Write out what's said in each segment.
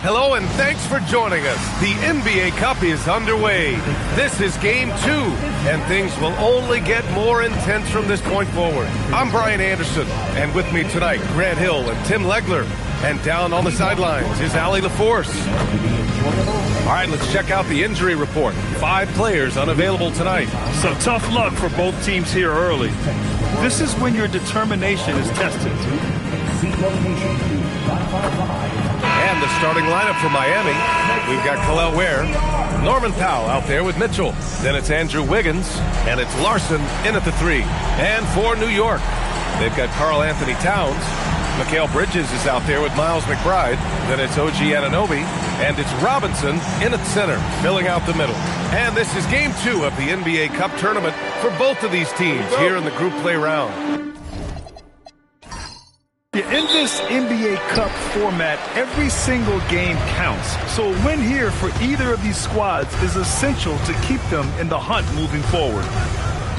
Hello and thanks for joining us. The NBA Cup is underway. This is Game 2, and things will only get more intense from this point forward. I'm Brian Anderson, and with me tonight, Grant Hill and Tim Legler. And down on the sidelines is Allie LaForce. All right, let's check out the injury report. 5 players unavailable tonight. So tough luck for both teams here early. This is when your determination is tested. And the starting lineup for Miami. We've got Khalil Ware, Norman Powell out there with Mitchell. Then it's Andrew Wiggins, and it's Larson in at the 3. And for New York, they've got Karl Anthony Towns. Mikal Bridges is out there with Miles McBride. Then it's OG Anunoby, and it's Robinson in at center, filling out the middle. And this is Game 2 of the NBA Cup tournament for both of these teams here in the group play round. In this NBA Cup format, every single game counts. So a win here for either of these squads is essential to keep them in the hunt moving forward.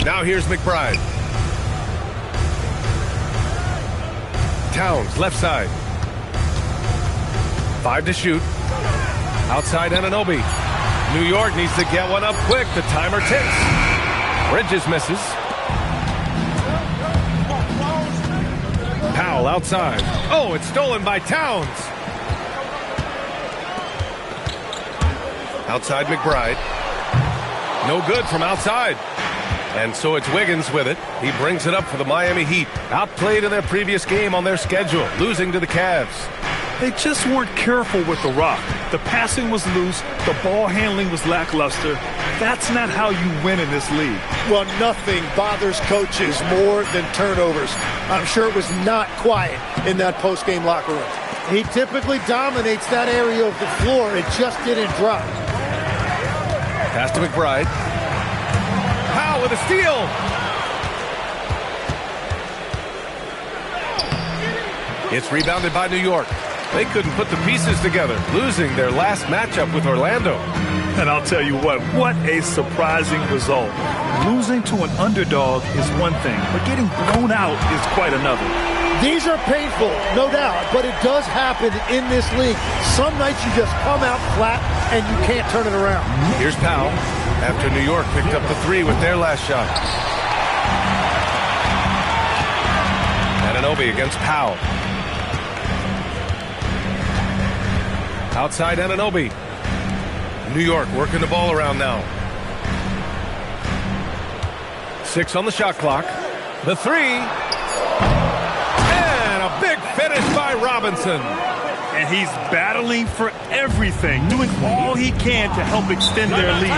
Now here's McBride. Towns, left side. 5 to shoot. Outside Anunoby. New York needs to get one up quick. The timer ticks. Bridges misses. Powell outside. Oh, it's stolen by Towns. Outside McBride. No good from outside. And so it's Wiggins with it. He brings it up for the Miami Heat. Outplayed in their previous game on their schedule, losing to the Cavs. They just weren't careful with the rock. The passing was loose. The ball handling was lackluster. That's not how you win in this league. Well, nothing bothers coaches more than turnovers. I'm sure it was not quiet in that post-game locker room. He typically dominates that area of the floor. It just didn't drop. Pass to McBride. Powell with a steal. It's rebounded by New York. They couldn't put the pieces together, losing their last matchup with Orlando. And I'll tell you what a surprising result. Losing to an underdog is one thing, but getting blown out is quite another. These are painful, no doubt, but it does happen in this league. Some nights you just come out flat and you can't turn it around. Here's Powell after New York picked up the 3 with their last shot. Anunoby against Powell. Outside Anunoby. New York working the ball around now. 6 on the shot clock. The 3. And a big finish by Robinson. And he's battling for everything, doing all he can to help extend their lead.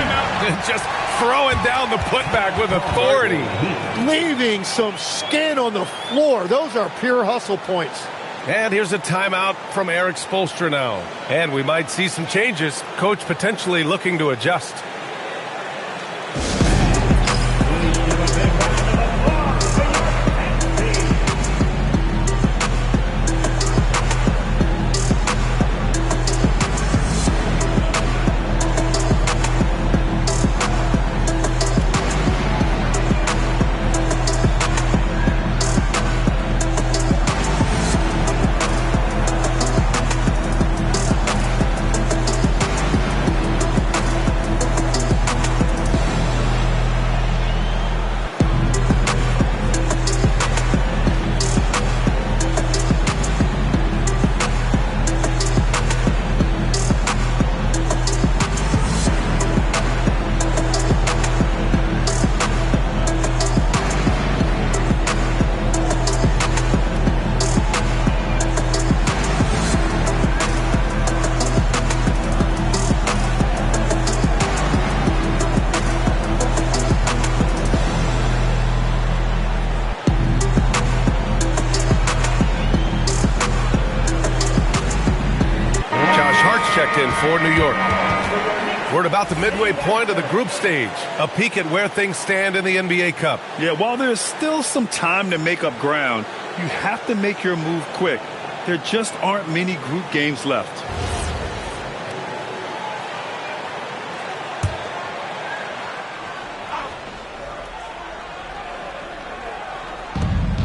Just throwing down the putback with authority. Leaving some skin on the floor. Those are pure hustle points. And here's a timeout from Eric Spoelstra now. And we might see some changes. Coach potentially looking to adjust. Checked in for New York. We're at about the midway point of the group stage. A peek at where things stand in the NBA Cup. Yeah, while there's still some time to make up ground, you have to make your move quick. There just aren't many group games left.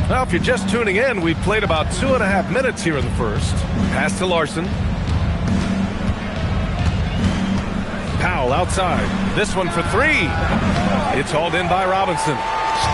Well, if you're just tuning in, we've played about 2.5 minutes here in the first. Pass to Larson. Powell outside. This one for three. It's hauled in by Robinson.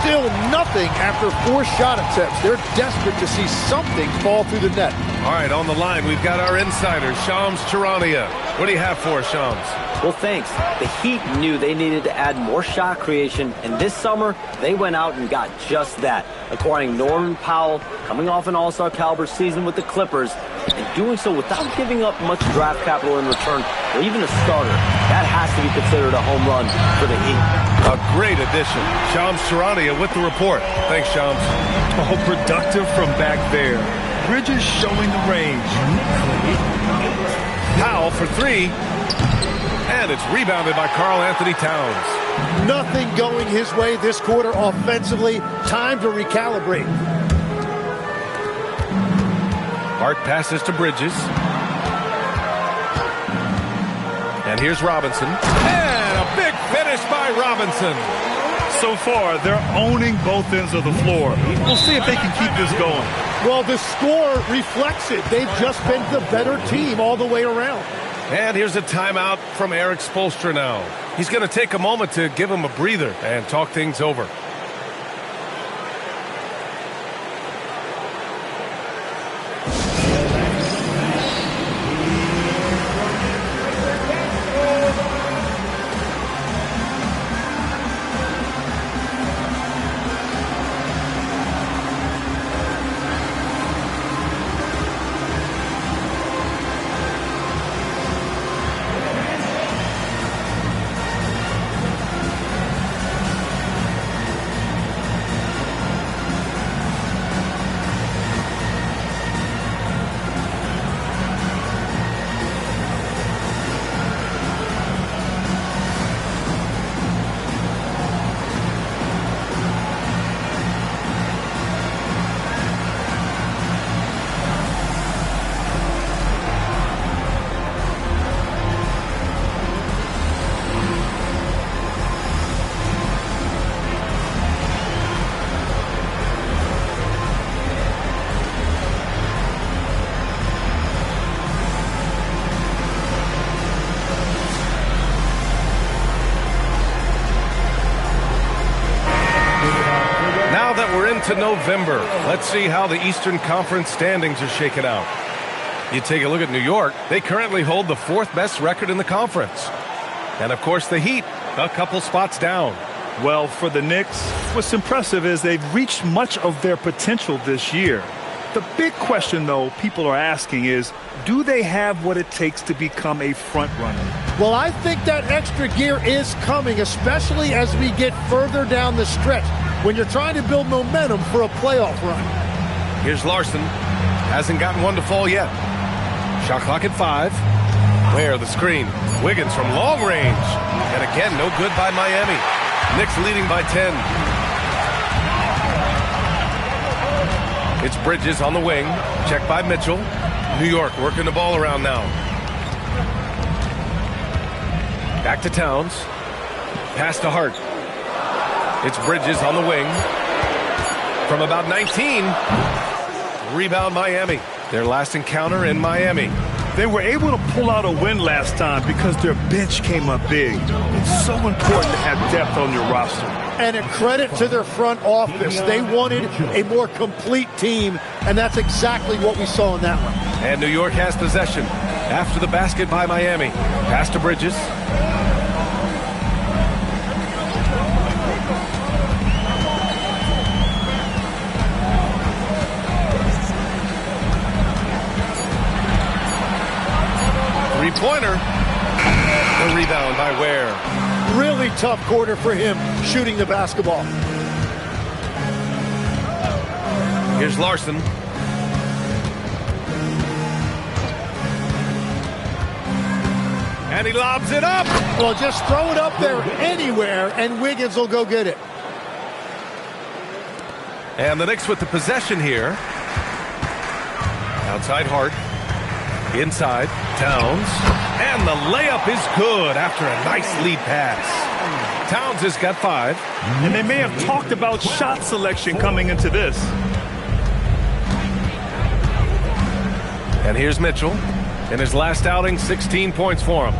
Still nothing after 4 shot attempts. They're desperate to see something fall through the net. All right, on the line, we've got our insider, Shams Charania. What do you have for us, Shams? Well, thanks. The Heat knew they needed to add more shot creation, and this summer, they went out and got just that, acquiring Norman Powell, coming off an all-star caliber season with the Clippers, and doing so without giving up much draft capital in return, or even a starter. That has to be considered a home run for the Heat. A great addition. Shams Charania with the report. Thanks, Shams. Oh, productive from back there. Bridges showing the range. Powell for three. And it's rebounded by Karl Anthony Towns. Nothing going his way this quarter offensively. Time to recalibrate. Hart passes to Bridges. And here's Robinson. And a big finish by Robinson. So far, they're owning both ends of the floor. We'll see if they can keep this going. Well, the score reflects it. They've just been the better team all the way around. And here's a timeout from Eric Spoelstra now. He's going to take a moment to give him a breather and talk things over. To November. Let's see how the Eastern Conference standings are shaken out. You take a look at New York. They currently hold the 4th best record in the conference. And of course the Heat, a couple spots down. Well, for the Knicks, what's impressive is they've reached much of their potential this year. The big question, though, people are asking is, do they have what it takes to become a front runner? Well, I think that extra gear is coming, especially as we get further down the stretch, when you're trying to build momentum for a playoff run. Here's Larson. Hasn't gotten one to fall yet. Shot clock at 5. Where the screen. Wiggins from long range. And again, no good by Miami. Knicks leading by 10. It's Bridges on the wing. Checked by Mitchell. New York working the ball around now. Back to Towns. Pass to Hart. It's Bridges on the wing. From about 19. Rebound Miami. Their last encounter in Miami. They were able to pull out a win last time because their bench came up big. It's so important to have depth on your roster. And a credit to their front office. They wanted a more complete team, and that's exactly what we saw in that one. And New York has possession. After the basket by Miami. Pass to Bridges. Three-pointer. The rebound by Ware. Really tough quarter for him shooting the basketball. Here's Larson. And he lobs it up. Well, just throw it up there anywhere, and Wiggins will go get it. And the Knicks with the possession here. Outside Hart. Inside, Towns. And the layup is good after a nice lead pass. Towns has got 5. And they may have talked about shot selection coming into this. And here's Mitchell. In his last outing, 16 points for him.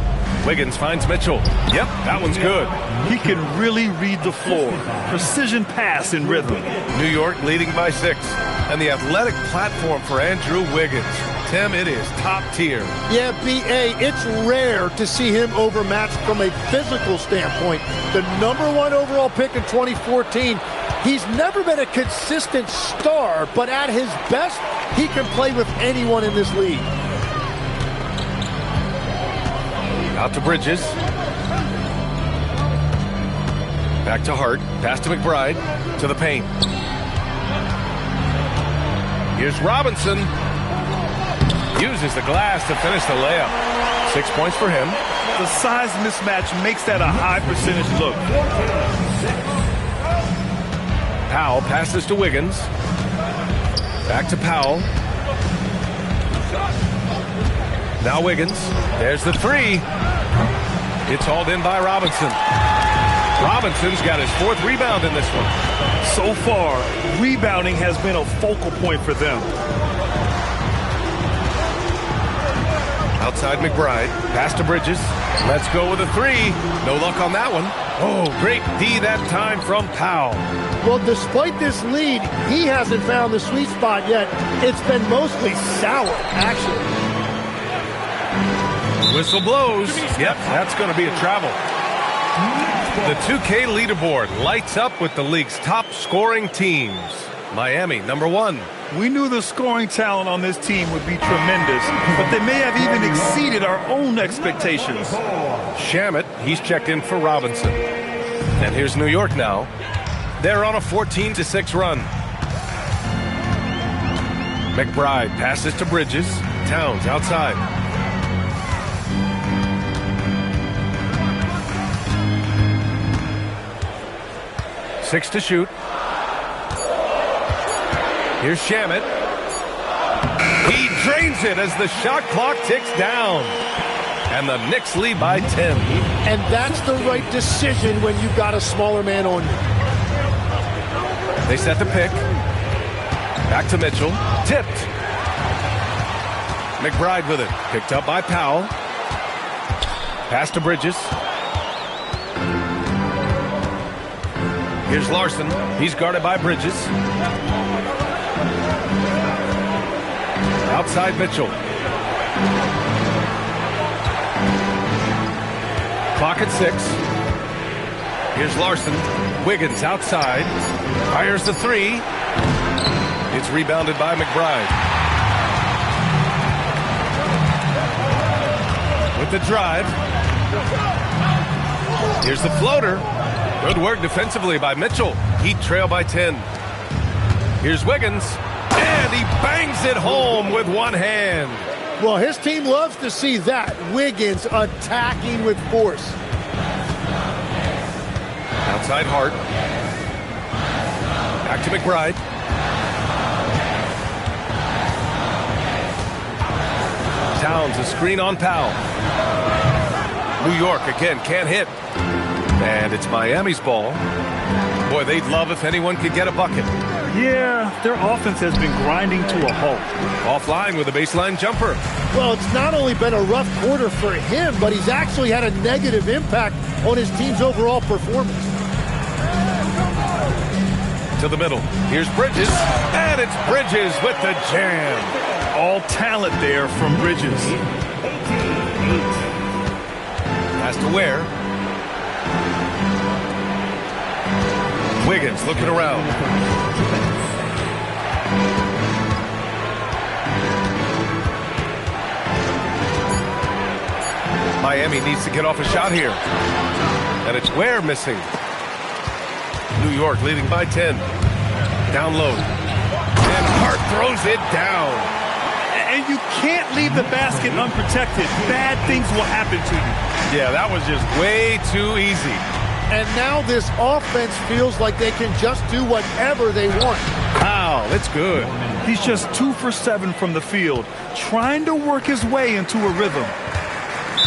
Wiggins finds Mitchell. Yep, that one's good. He can really read the floor. Precision pass in rhythm. New York leading by 6. And the athletic platform for Andrew Wiggins. Tim, it is top tier. Yeah, B.A., it's rare to see him overmatched from a physical standpoint. The #1 overall pick in 2014, he's never been a consistent star, but at his best, he can play with anyone in this league. Out to Bridges. Back to Hart. Pass to McBride. To the paint. Here's Robinson. Uses the glass to finish the layup. 6 points for him. The size mismatch makes that a high percentage look. Powell passes to Wiggins. Back to Powell. Now Wiggins. There's the 3. It's hauled in by Robinson. Robinson's got his 4th rebound in this one. So far, rebounding has been a focal point for them. Outside McBride. Pass to Bridges. Let's go with a 3. No luck on that one. Oh, great D that time from Powell. Well, despite this lead, he hasn't found the sweet spot yet. It's been mostly sour, actually. Whistle blows. Yep, that's going to be a travel. The 2K leaderboard lights up with the league's top scoring teams. Miami, #1. We knew the scoring talent on this team would be tremendous, but they may have even exceeded our own expectations. Shamet, he's checked in for Robinson. And here's New York now. They're on a 14-6 run. McBride passes to Bridges. Towns outside. Six to shoot. Here's Shamet. He drains it as the shot clock ticks down. And the Knicks lead by 10. And that's the right decision when you've got a smaller man on you. They set the pick. Back to Mitchell. Tipped. McBride with it. Picked up by Powell. Pass to Bridges. Here's Larson. He's guarded by Bridges. Outside Mitchell. Clock at 6. Here's Larson. Wiggins outside. Fires the 3. It's rebounded by McBride. With the drive. Here's the floater. Good work defensively by Mitchell. Heat trail by 10. Here's Wiggins. And he bangs it home with one hand. Well, his team loves to see that. Wiggins attacking with force. Outside Hart. Back to McBride. Towns a screen on Powell. New York again can't hit. And it's Miami's ball. Boy, they'd love if anyone could get a bucket. Yeah, their offense has been grinding to a halt. Offline with a baseline jumper. Well, it's not only been a rough quarter for him, but he's actually had a negative impact on his team's overall performance. To the middle. Here's Bridges. And it's Bridges with the jam. All talent there from Bridges. Has to Ware. Wiggins looking around. Miami needs to get off a shot here. And it's Ware missing. New York leading by 10. Down low. And Hart throws it down. And you can't leave the basket unprotected. Bad things will happen to you. Yeah, that was just way too easy. And now this offense feels like they can just do whatever they want. Wow, that's good. He's just 2 for 7 from the field, trying to work his way into a rhythm.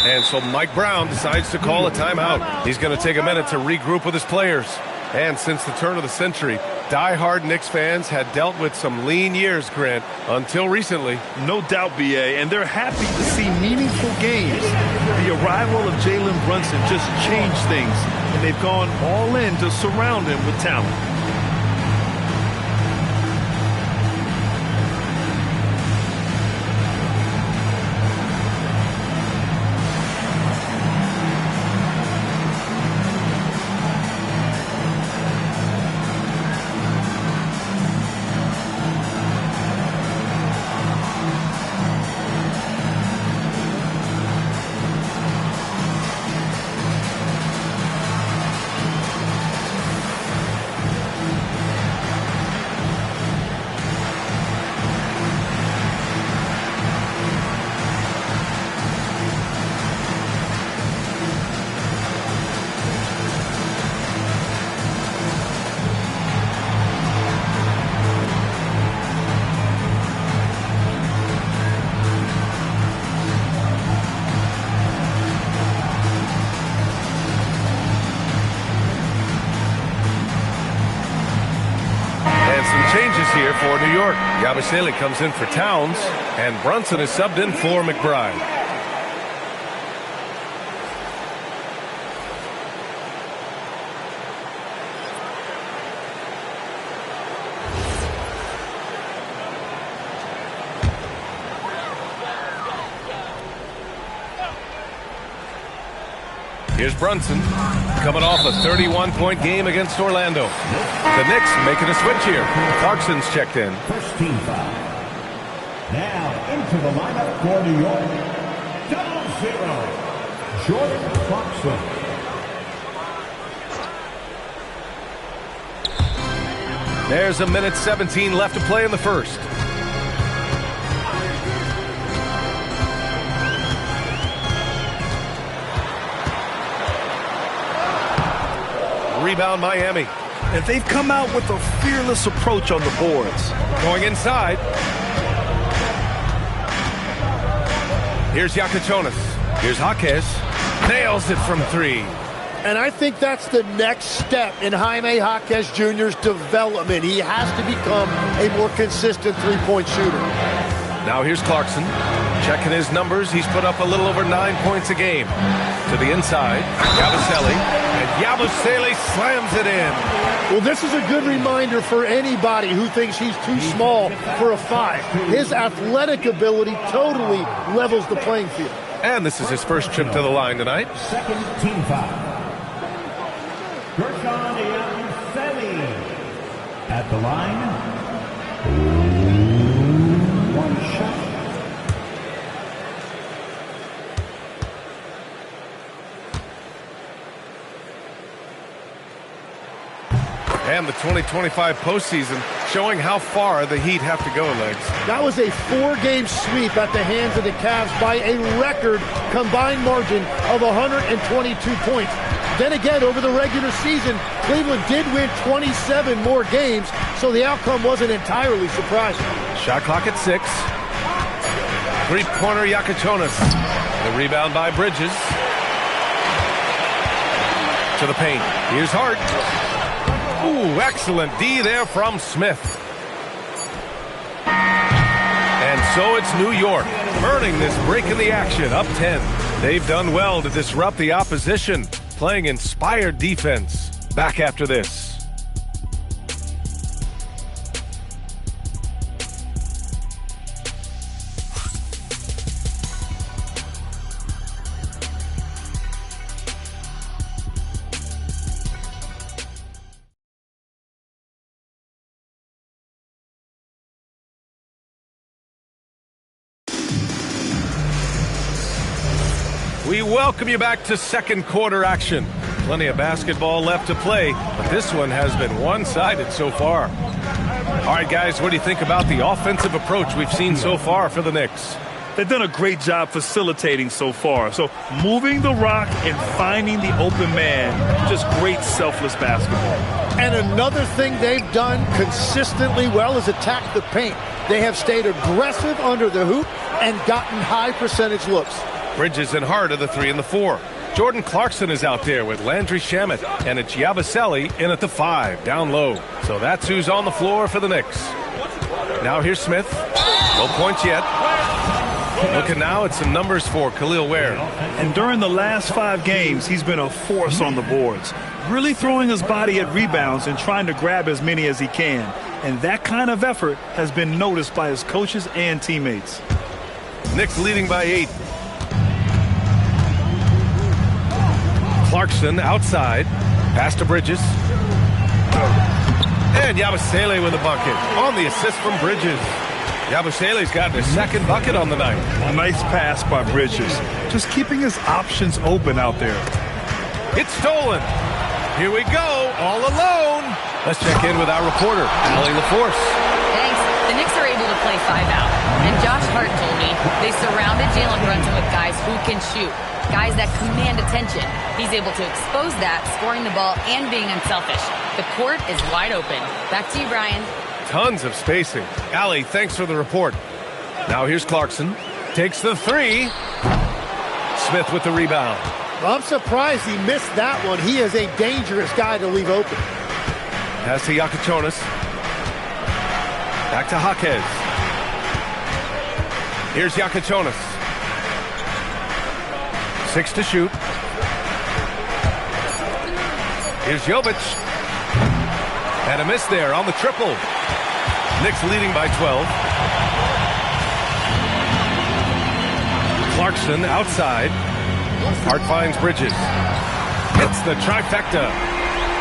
And so Mike Brown decides to call a timeout. He's going to take a minute to regroup with his players. And since the turn of the century, die-hard Knicks fans had dealt with some lean years, until recently. No doubt, B.A., and they're happy to see meaningful games. The The arrival of Jalen Brunson just changed things, and they've gone all in to surround him with talent. Changes here for New York. Yabusele comes in for Towns, and Brunson is subbed in for McBride. Here's Brunson, coming off a 31-point game against Orlando. The Knicks making a switch here. Clarkson's checked in. First team foul. Now into the lineup for New York. 0-0. Jordan Clarkson. There's a minute 17 left to play in the first. Rebound Miami. And they've come out with a fearless approach on the boards. Going inside. Here's Yakachonis. Here's Jaquez. Nails it from three. And I think that's the next step in Jaime Jaquez Jr.'s development. He has to become a more consistent three-point shooter. Now here's Clarkson. Checking his numbers. He's put up a little over 9 points a game. To the inside. Yabusele. And Yabusele slams it in. Well, this is a good reminder for anybody who thinks he's too small for a 5. His athletic ability totally levels the playing field. And this is his first trip to the line tonight. Second team foul. Gershon Yabusele at the line. One shot. And the 2025 postseason showing how far the Heat have to go, Legs. That was a 4-game sweep at the hands of the Cavs by a record combined margin of 122 points. Then again, over the regular season, Cleveland did win 27 more games, so the outcome wasn't entirely surprising. Shot clock at 6. Three-pointer Yakachonis. The rebound by Bridges. To the paint. Here's Hart. Ooh, excellent D there from Smith. And so it's New York earning this break in the action, up 10. They've done well to disrupt the opposition, playing inspired defense. Back after this. We welcome you back to second quarter action. Plenty of basketball left to play, but this one has been one-sided so far. All right, guys, what do you think about the offensive approach we've seen so far for the Knicks? They've done a great job facilitating so far. So moving the rock and finding the open man, just great selfless basketball. And another thing they've done consistently well is attack the paint. They have stayed aggressive under the hoop and gotten high percentage looks. Bridges and Hart are the 3 and the 4. Jordan Clarkson is out there with Landry Shamet, and it's Yabusele in at the 5, down low. So that's who's on the floor for the Knicks. Now here's Smith. No points yet. Looking now at some numbers for Khalil Ware. And during the last 5 games, he's been a force on the boards, really throwing his body at rebounds and trying to grab as many as he can. And that kind of effort has been noticed by his coaches and teammates. Knicks leading by 8. Clarkson outside. Pass to Bridges. And Yabusele with a bucket on the assist from Bridges. Yabusele's gotten his 2nd bucket on the night. A nice pass by Bridges. Just keeping his options open out there. It's stolen. Here we go, all alone. Let's check in with our reporter, Allie LaForce. Thanks. The Knicks are able to play 5 out. And Josh Hart told me they surrounded Jalen Brunson with guys who can shoot. Guys that command attention. He's able to expose that, scoring the ball and being unselfish. The court is wide open. Back to you, Brian. Tons of spacing. Allie, thanks for the report. Now here's Clarkson. Takes the 3. Smith with the rebound. Well, I'm surprised he missed that one. He is a dangerous guy to leave open. Pass to Yakachonis. Back to Jaquez. Here's Yakachonis. 6 to shoot. Here's Jovic. And a miss there on the triple. Knicks leading by 12. Clarkson outside. Hart finds Bridges. Hits the trifecta.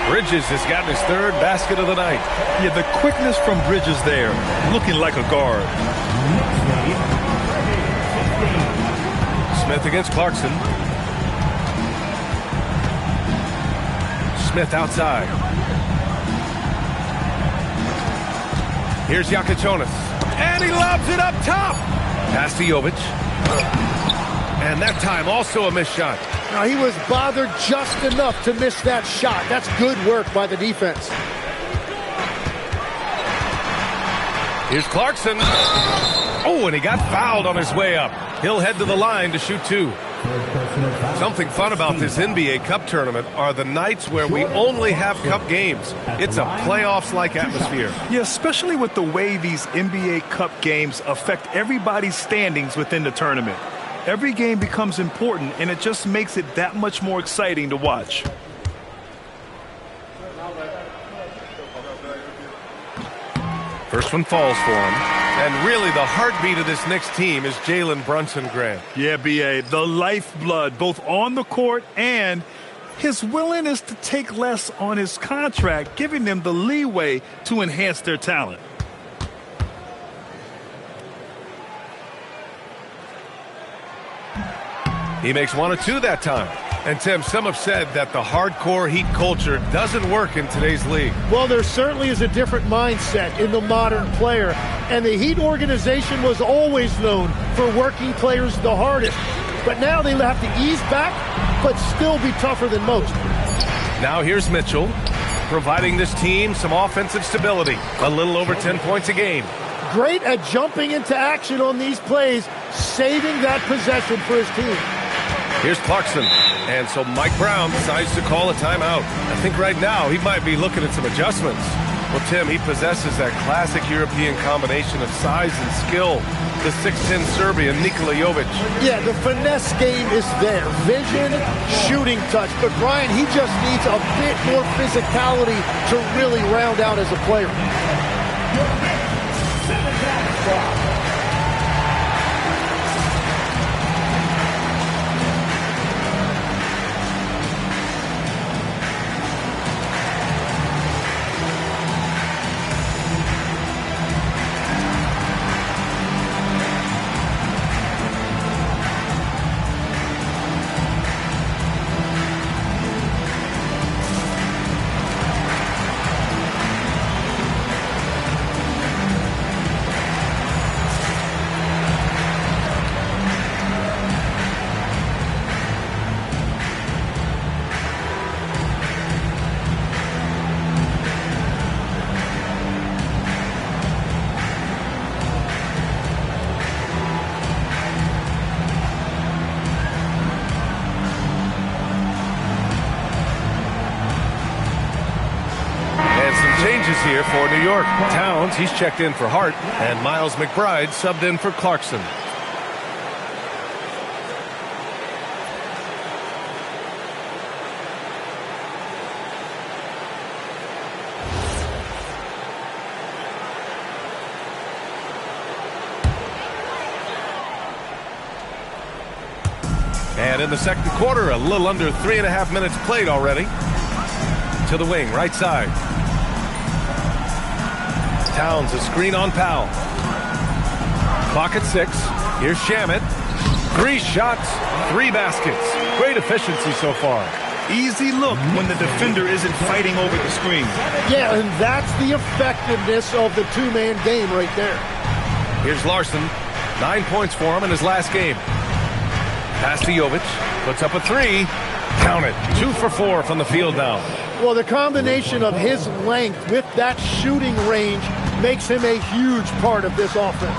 Bridges has gotten his 3rd basket of the night. Yeah, the quickness from Bridges there, looking like a guard. Smith against Clarkson. Smith outside. Here's Yakachonis. And he lobs it up top. Pass to Jovic. And that time also a missed shot. Now, he was bothered just enough to miss that shot. That's good work by the defense. Here's Clarkson. Oh, and he got fouled on his way up. He'll head to the line to shoot 2. Something fun about this NBA Cup tournament are the nights where we only have Cup games. It's a playoffs-like atmosphere. Yeah, especially with the way these NBA Cup games affect everybody's standings within the tournament. Every game becomes important, and it just makes it that much more exciting to watch. First one falls for him. And really the heartbeat of this Knicks team is Jalen Brunson, Grant. Yeah, B.A., the lifeblood, both on the court and his willingness to take less on his contract, giving them the leeway to enhance their talent. He makes 1 of 2 that time. And Tim, some have said that the hardcore Heat culture doesn't work in today's league. Well, there certainly is a different mindset in the modern player. And the Heat organization was always known for working players the hardest. But now they have to ease back, but still be tougher than most. Now here's Mitchell, providing this team some offensive stability. A little over 10 points a game. Great at jumping into action on these plays, saving that possession for his team. Here's Clarkson. And so Mike Brown decides to call a timeout. I think right now he might be looking at some adjustments. Well, Tim, he possesses that classic European combination of size and skill. The 6'10 Serbian, Nikola Jovic. Yeah, the finesse game is there. Vision, shooting touch. But Brian, he just needs a bit more physicality to really round out as a player. Changes here for New York. Towns, he's checked in for Hart, and Miles McBride subbed in for Clarkson. And in the second quarter, a little under 3.5 minutes played already. To the wing, right side. Towns, a screen on Powell. Clock at 6. Here's Shamet. 3 shots, 3 baskets. Great efficiency so far. Easy look when the defender isn't fighting over the screen. Yeah, and that's the effectiveness of the two-man game right there. Here's Larson. 9 points for him in his last game. Pass to Jovic. Puts up a 3. Count it. 2 for 4 from the field now. Well, the combination of his length with that shooting range makes him a huge part of this offense.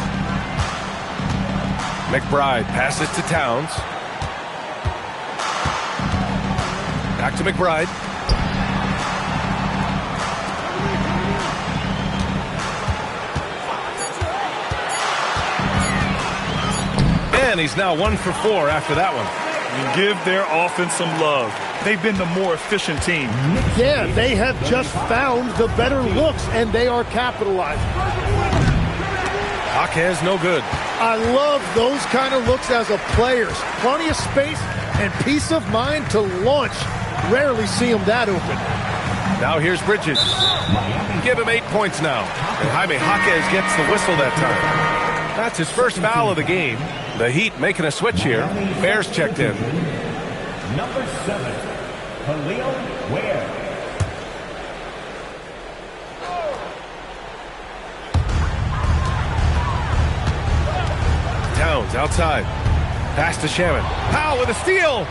McBride passes to Towns. Back to McBride. And he's now 1 for 4 after that one. Give their offense some love. They've been the more efficient team. Yeah, they have just found the better looks, and they are capitalizing. Jaquez no good. I love those kind of looks as a player. Plenty of space and peace of mind to launch. Rarely see him that open. Now here's Bridges. Give him 8 points now. And Jaime Jaquez gets the whistle that time. That's his first foul of the game. The Heat making a switch here. Bears checked in. Number 7, Khalil Ware. Towns outside. Pass to Shamet. Powell with a steal.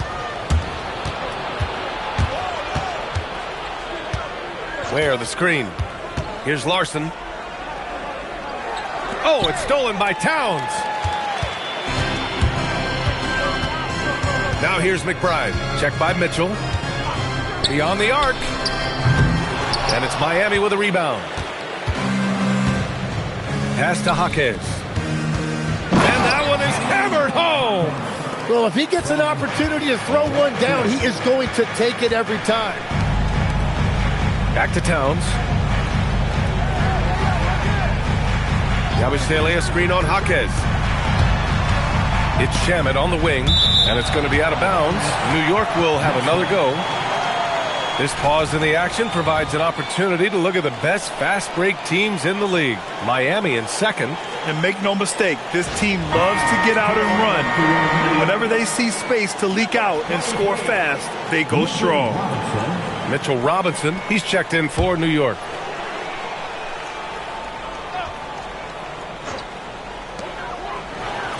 Ware the screen. Here's Larson. Oh, it's stolen by Towns. Now here's McBride. Check by Mitchell. Beyond the arc. And it's Miami with a rebound. Pass to Jaquez. And that one is hammered home. Well, if he gets an opportunity to throw one down, he is going to take it every time. Back to Towns. Yabusele, a screen on Jaquez. It's Shamet on the wing, and it's going to be out of bounds. New York will have another go. This pause in the action provides an opportunity to look at the best fast break teams in the league. Miami in second. And make no mistake, this team loves to get out and run. Whenever they see space to leak out and score fast, they go strong. Mitchell Robinson, he's checked in for New York.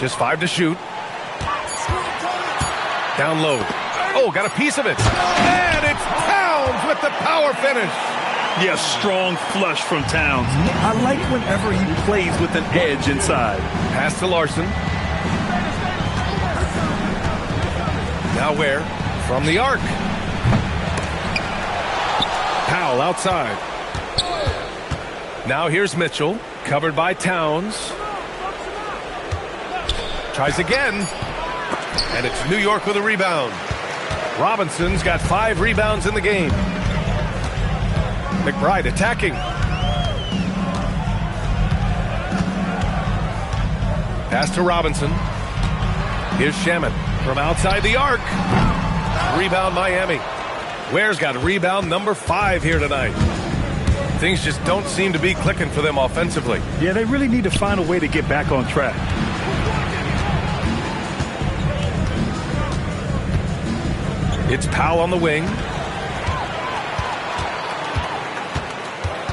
Just 5 to shoot. Down low. Oh, got a piece of it. And it's Towns with the power finish. Yes, strong flush from Towns. I like whenever he plays with an edge inside. Pass to Larson. Now Ware from the arc. Powell outside. Now here's Mitchell, covered by Towns. Tries again. And it's New York with a rebound. Robinson's got 5 rebounds in the game. McBride attacking. Pass to Robinson. Here's Shamet from outside the arc. Rebound Miami. Ware's got rebound number 5 here tonight. Things just don't seem to be clicking for them offensively. Yeah, they really need to find a way to get back on track. It's Powell on the wing.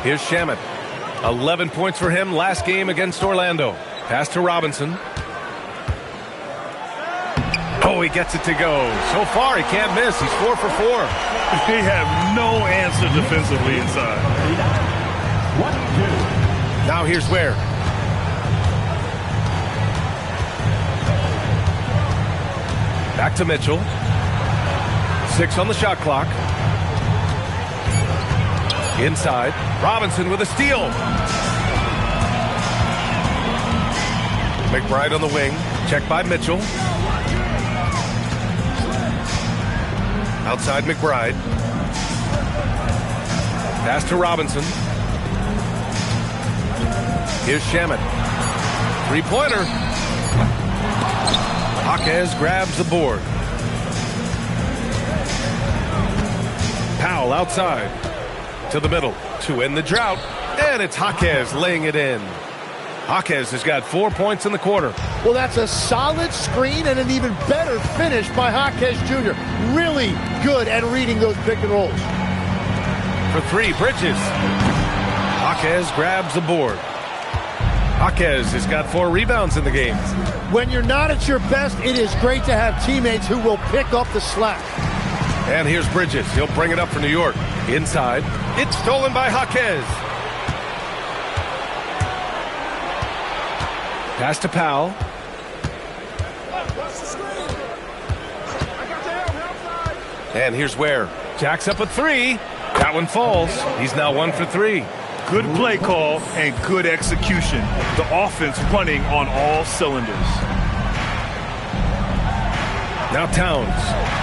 Here's Shamet. 11 points for him last game against Orlando. Pass to Robinson. Oh, he gets it to go. So far, he can't miss. He's 4 for 4. They have no answer defensively inside. Now here's Ware. Back to Mitchell. 6 on the shot clock. Inside. Robinson with a steal. McBride on the wing. Checked by Mitchell. Outside McBride. Pass to Robinson. Here's Shamet. 3-pointer. Jaquez grabs the board. Powell outside. To the middle. To end the drought. And it's Jaquez laying it in. Jaquez has got 4 points in the quarter. Well, that's a solid screen and an even better finish by Jaquez Jr. Really good at reading those pick and rolls. For three, Bridges. Jaquez grabs the board. Jaquez has got 4 rebounds in the game. When you're not at your best, it is great to have teammates who will pick up the slack. And here's Bridges. He'll bring it up for New York. Inside. It's stolen by Jaquez. Pass to Powell. And here's Ware. Jacks up a 3. That one falls. He's now 1 for 3. Good play call and good execution. The offense running on all cylinders. Now Towns.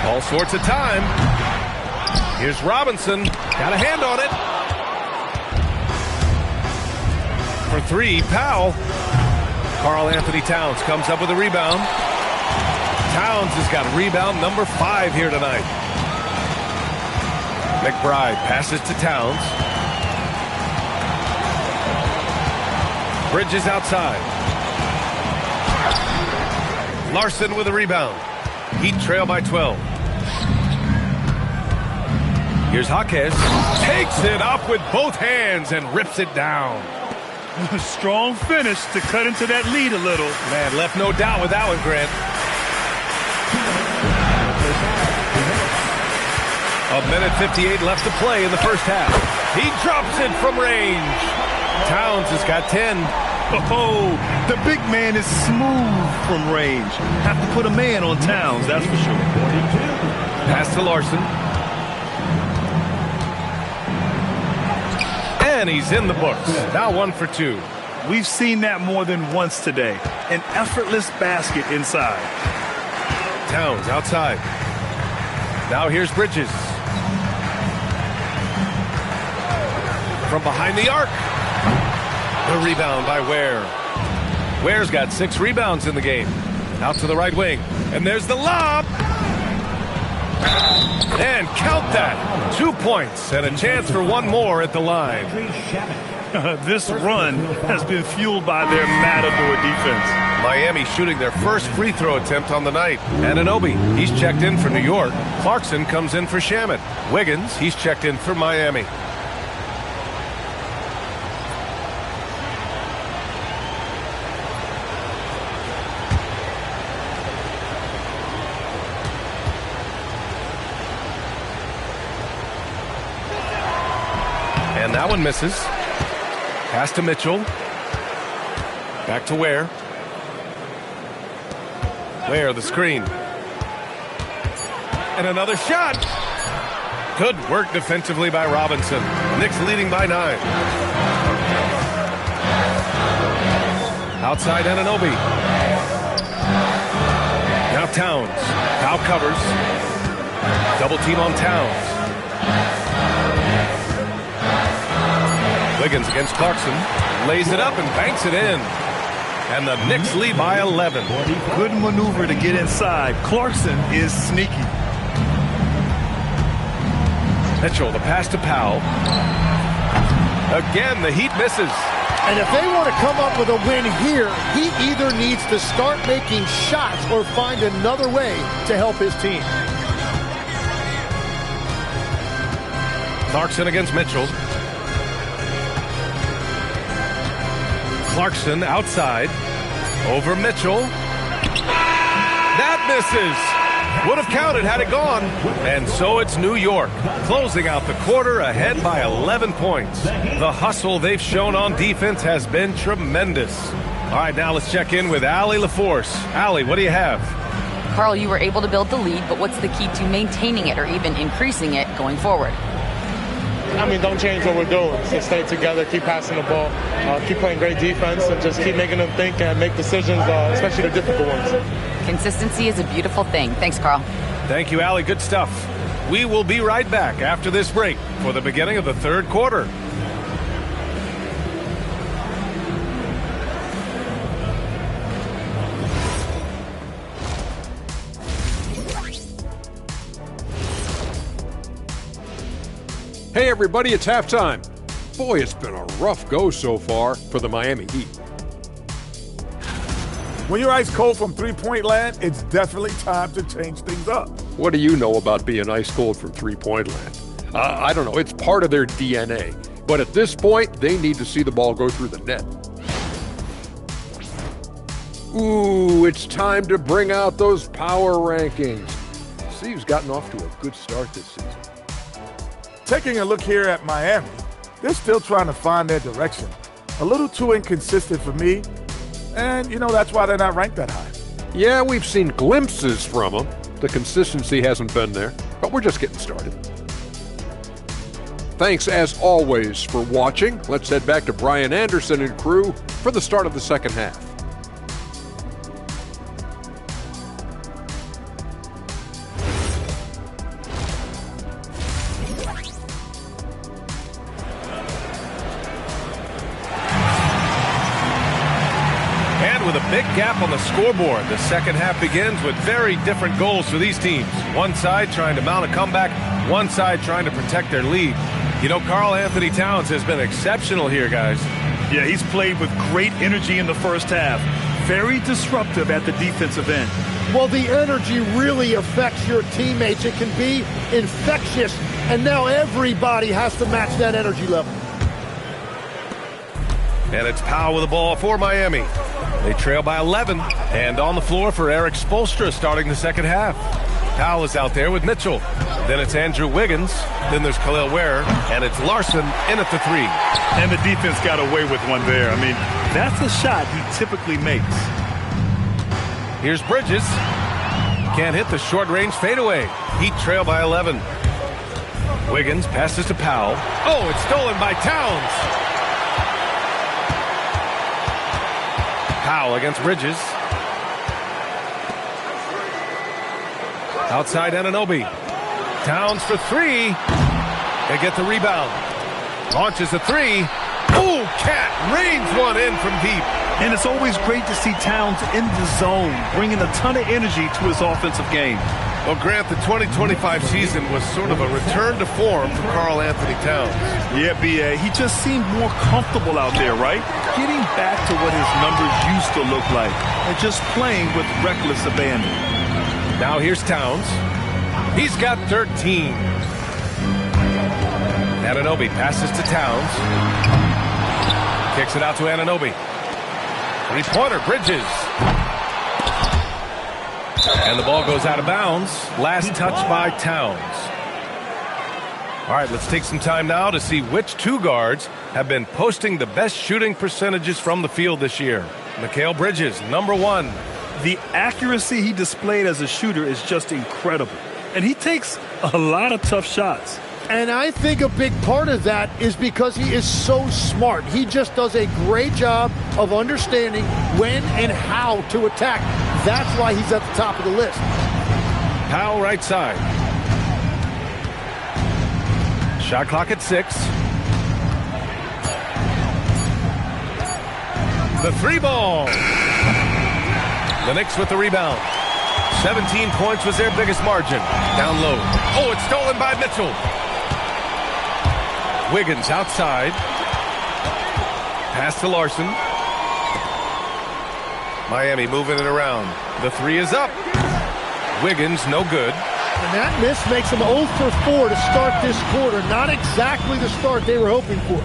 All sorts of time. Here's Robinson. Got a hand on it. For 3, Powell. Karl Anthony Towns comes up with a rebound. Towns has got rebound number 5 here tonight. McBride passes to Towns. Bridges outside. Larson with a rebound. Heat trail by 12. Here's Jaquez. Takes it up with both hands and rips it down. Strong finish to cut into that lead a little. Man, left no doubt with that one, Grant. A minute 58 left to play in the first half. He drops it from range. Towns has got 10. Oh, the big man is smooth from range. Have to put a man on Towns, that's for sure. Pass to Larson. And he's in the books. Now 1 for 2. We've seen that more than once today. An effortless basket inside. Towns outside. Now here's Bridges. From behind the arc. The rebound by Ware. Ware's got 6 rebounds in the game. Out to the right wing. And there's the lob. And count that. 2 points and a chance for 1 more at the line. This run has been fueled by their matador defense. Miami shooting their first free throw attempt on the night. Anunoby, he's checked in for New York. Clarkson comes in for Shamet. Wiggins, he's checked in for Miami. And that one misses. Pass to Mitchell. Back to Ware. Ware, the screen. And another shot. Good work defensively by Robinson. Knicks leading by 9. Outside Anunoby. Now Towns. Powell covers. Double team on Towns. Wiggins against Clarkson. Lays it up and banks it in. And the Knicks lead by 11. Good maneuver to get inside. Clarkson is sneaky. Mitchell, the pass to Powell. Again, the Heat misses. And if they want to come up with a win here, he either needs to start making shots or find another way to help his team. Clarkson against Mitchell. Clarkson outside. Over Mitchell. That misses. Would have counted had it gone. And so it's New York, closing out the quarter ahead by 11 points. The hustle they've shown on defense has been tremendous. All right, now let's check in with Allie LaForce. Allie, what do you have? Karl, you were able to build the lead, but what's the key to maintaining it or even increasing it going forward? I mean, don't change what we're doing. Just stay together, keep passing the ball, keep playing great defense, and just keep making them think and make decisions, especially the difficult ones. Consistency is a beautiful thing. Thanks, Karl. Thank you, Allie. Good stuff. We will be right back after this break for the beginning of the third quarter. Hey everybody, it's halftime. Boy, it's been a rough go so far for the Miami Heat. When you're ice cold from three-point land, it's definitely time to change things up. What do you know about being ice cold from three-point land? I don't know. It's part of their DNA. But at this point, they need to see the ball go through the net. Ooh, it's time to bring out those power rankings. Steve's gotten off to a good start this season. Taking a look here at Miami, they're still trying to find their direction. A little too inconsistent for me, and, that's why they're not ranked that high. Yeah, we've seen glimpses from them. The consistency hasn't been there, but we're just getting started. Thanks, as always, for watching. Let's head back to Brian Anderson and crew for the start of the second half. With a big gap on the scoreboard, the second half begins with very different goals for these teams. One side trying to mount a comeback, one side trying to protect their lead. Karl Anthony Towns has been exceptional here, guys. Yeah, he's played with great energy in the first half. Very disruptive at the defensive end. Well, the energy really affects your teammates. It can be infectious, and now everybody has to match that energy level. And it's Powell with the ball for Miami. They trail by 11, and on the floor for Eric Spoelstra starting the second half. Powell is out there with Mitchell. Then it's Andrew Wiggins. Then there's Khalil Ware, and it's Larson in at the three. And the defense got away with one there. I mean, that's a shot he typically makes. Here's Bridges. Can't hit the short-range fadeaway. Heat trail by 11. Wiggins passes to Powell. Oh, it's stolen by Towns. Powell against Bridges. Outside Anunoby. Towns for three. They get the rebound. Launches a three. Ooh, Cat rains one in from deep. And it's always great to see Towns in the zone, bringing a ton of energy to his offensive game. Well, Grant, the 2025 season was sort of a return to form for Karl Anthony Towns. Yeah, B.A. He just seemed more comfortable out there, right? Getting back to what his numbers used to look like and just playing with reckless abandon. Now here's Towns. He's got 13. Anunoby passes to Towns. Kicks it out to Anunoby. Three-pointer, Bridges. And the ball goes out of bounds. Last touch by Towns. All right, let's take some time now to see which two guards have been posting the best shooting percentages from the field this year. Mikal Bridges, number one. The accuracy he displayed as a shooter is just incredible. And he takes a lot of tough shots. And I think a big part of that is because he is so smart. He just does a great job of understanding when and how to attack. That's why he's at the top of the list. Powell right side. Shot clock at 6. The three ball. The Knicks with the rebound. 17 points was their biggest margin. Down low. Oh, it's stolen by Mitchell. Wiggins outside. Pass to Larson. Miami moving it around. The three is up. Wiggins, no good. And that miss makes them 0 for 4 to start this quarter. Not exactly the start they were hoping for.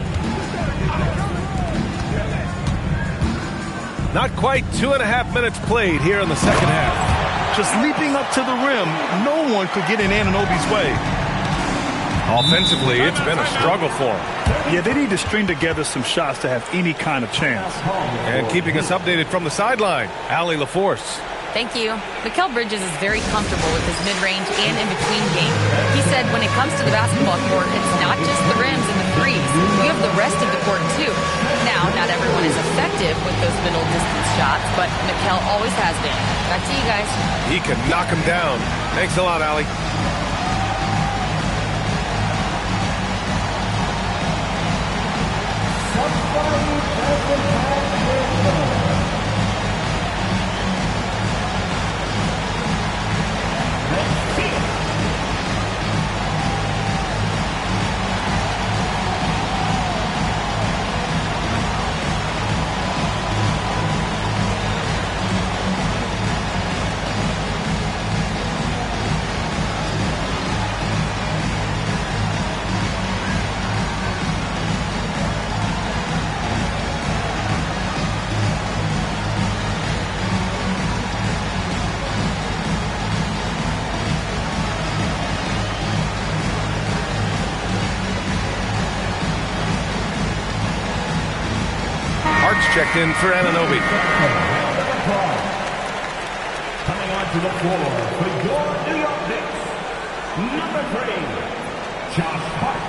Not quite 2.5 minutes played here in the second half. Just leaping up to the rim, no one could get in Anunoby's way. Offensively, it's been a struggle for them. Yeah, they need to string together some shots to have any kind of chance. And keeping us updated from the sideline, Allie LaForce. Thank you. Mikal Bridges is very comfortable with his mid-range and in-between game. He said when it comes to the basketball court, it's not just the rims and the threes. We have the rest of the court, too. Now, not everyone is effective with those middle-distance shots, but Mikal always has been. Back to you guys. He can knock him down. Thanks a lot, Allie. checked in for Anunoby. Coming onto the floor for your New York Knicks, number 3, Josh Hart.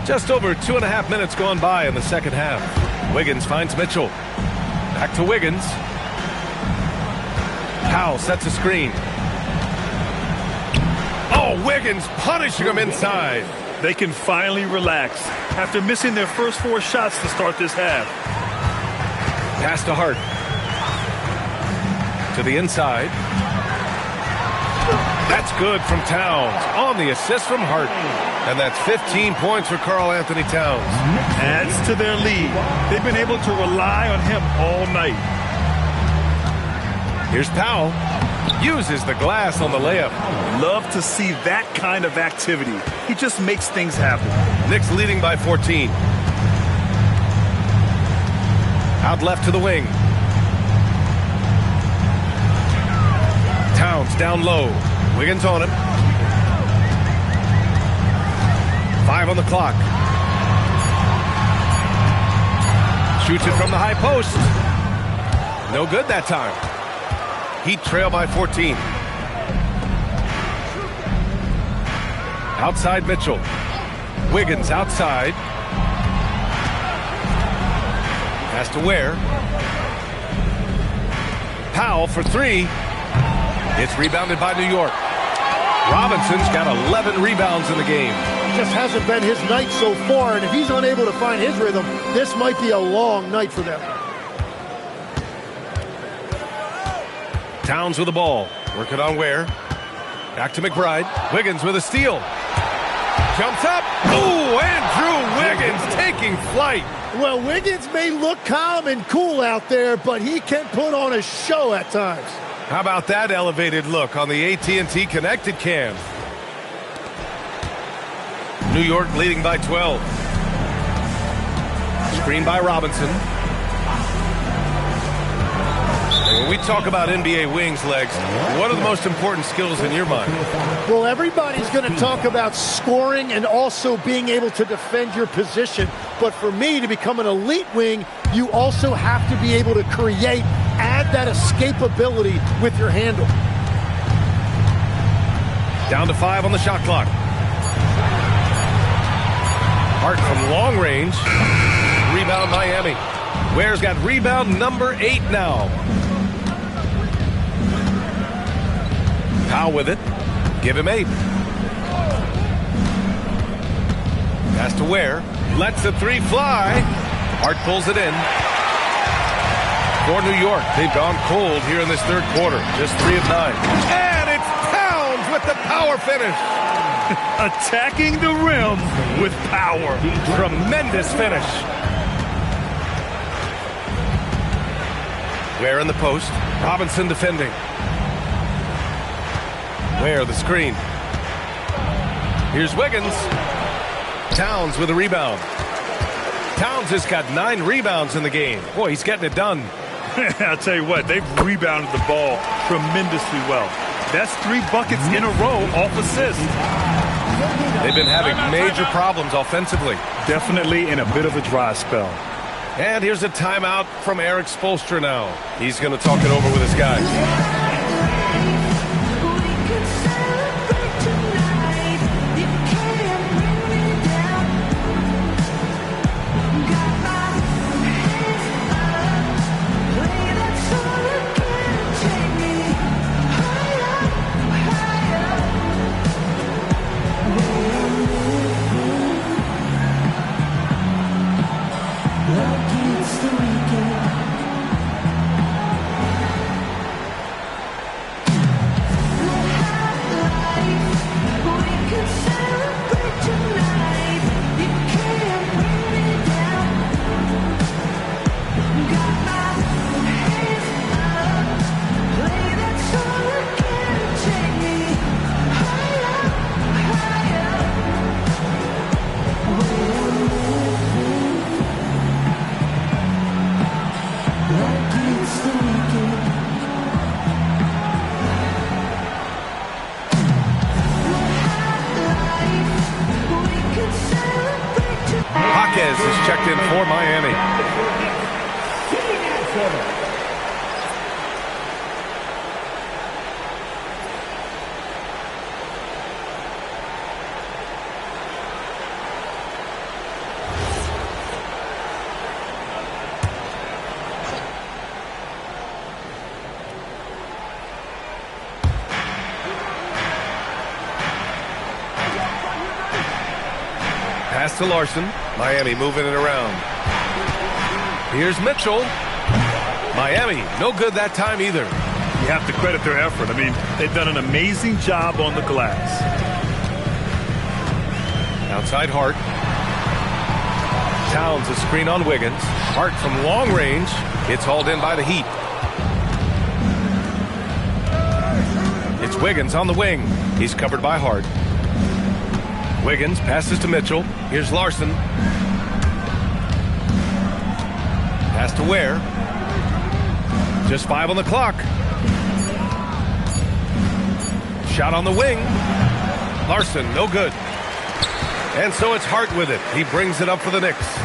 Just over 2.5 minutes gone by in the second half. Wiggins finds Mitchell. Back to Wiggins. Powell sets a screen. Oh, Wiggins punishing him inside. They can finally relax after missing their first 4 shots to start this half. Pass to Hart. To the inside. That's good from Towns. On the assist from Hart. And that's 15 points for Karl-Anthony Towns. Adds to their lead. They've been able to rely on him all night. Here's Powell. Uses the glass on the layup. Love to see that kind of activity. He just makes things happen. Knicks leading by 14. Out left to the wing. Towns down low. Wiggins on him. 5 on the clock. Shoots it from the high post. No good that time. Heat trail by 14. Outside Mitchell. Wiggins outside. Pass to Ware. Powell for 3. It's rebounded by New York. Robinson's got 11 rebounds in the game. Just hasn't been his night so far, and if he's unable to find his rhythm, this might be a long night for them. Towns with the ball. Working on Ware. Back to McBride. Wiggins with a steal. Jumps up. Ooh, Andrew Wiggins taking flight. Well, Wiggins may look calm and cool out there, but he can put on a show at times. How about that elevated look on the AT&T connected cam? New York leading by 12. Screen by Robinson. And when we talk about NBA wings, Legs, what are the most important skills in your mind? Well, everybody's going to talk about scoring and also being able to defend your position. But for me, to become an elite wing, you also have to be able to create, add that escapability with your handle. Down to 5 on the shot clock. Hart from long range. Rebound Miami. Ware's got rebound number 8 now. Powell with it. Give him 8. Pass to Ware. Lets the 3 fly. Hart pulls it in. For New York, they've gone cold here in this third quarter. Just 3 of 9. And it's Towns with the power finish. Attacking the rim with power. Tremendous finish. Ware in the post. Robinson defending. Ware the screen. Here's Wiggins. Towns with a rebound. Towns has got 9 rebounds in the game. Boy, he's getting it done. I'll tell you what, they've rebounded the ball tremendously well. That's 3 buckets in a row off assists. They've been having major problems offensively. Definitely in a bit of a dry spell. And here's a timeout from Eric Spoelstra now. He's going to talk it over with his guys. Hawkes is checked in for Miami. Pass to Larson. Miami moving it around. Here's Mitchell. Miami, no good that time either. You have to credit their effort. I mean, they've done an amazing job on the glass. Outside Hart. Towns a screen on Wiggins. Hart from long range. It's hauled in by the Heat. It's Wiggins on the wing. He's covered by Hart. Wiggins passes to Mitchell. Here's Larson. Pass to Ware. Just 5 on the clock. Shot on the wing. Larson, no good. And so it's Hart with it. He brings it up for the Knicks.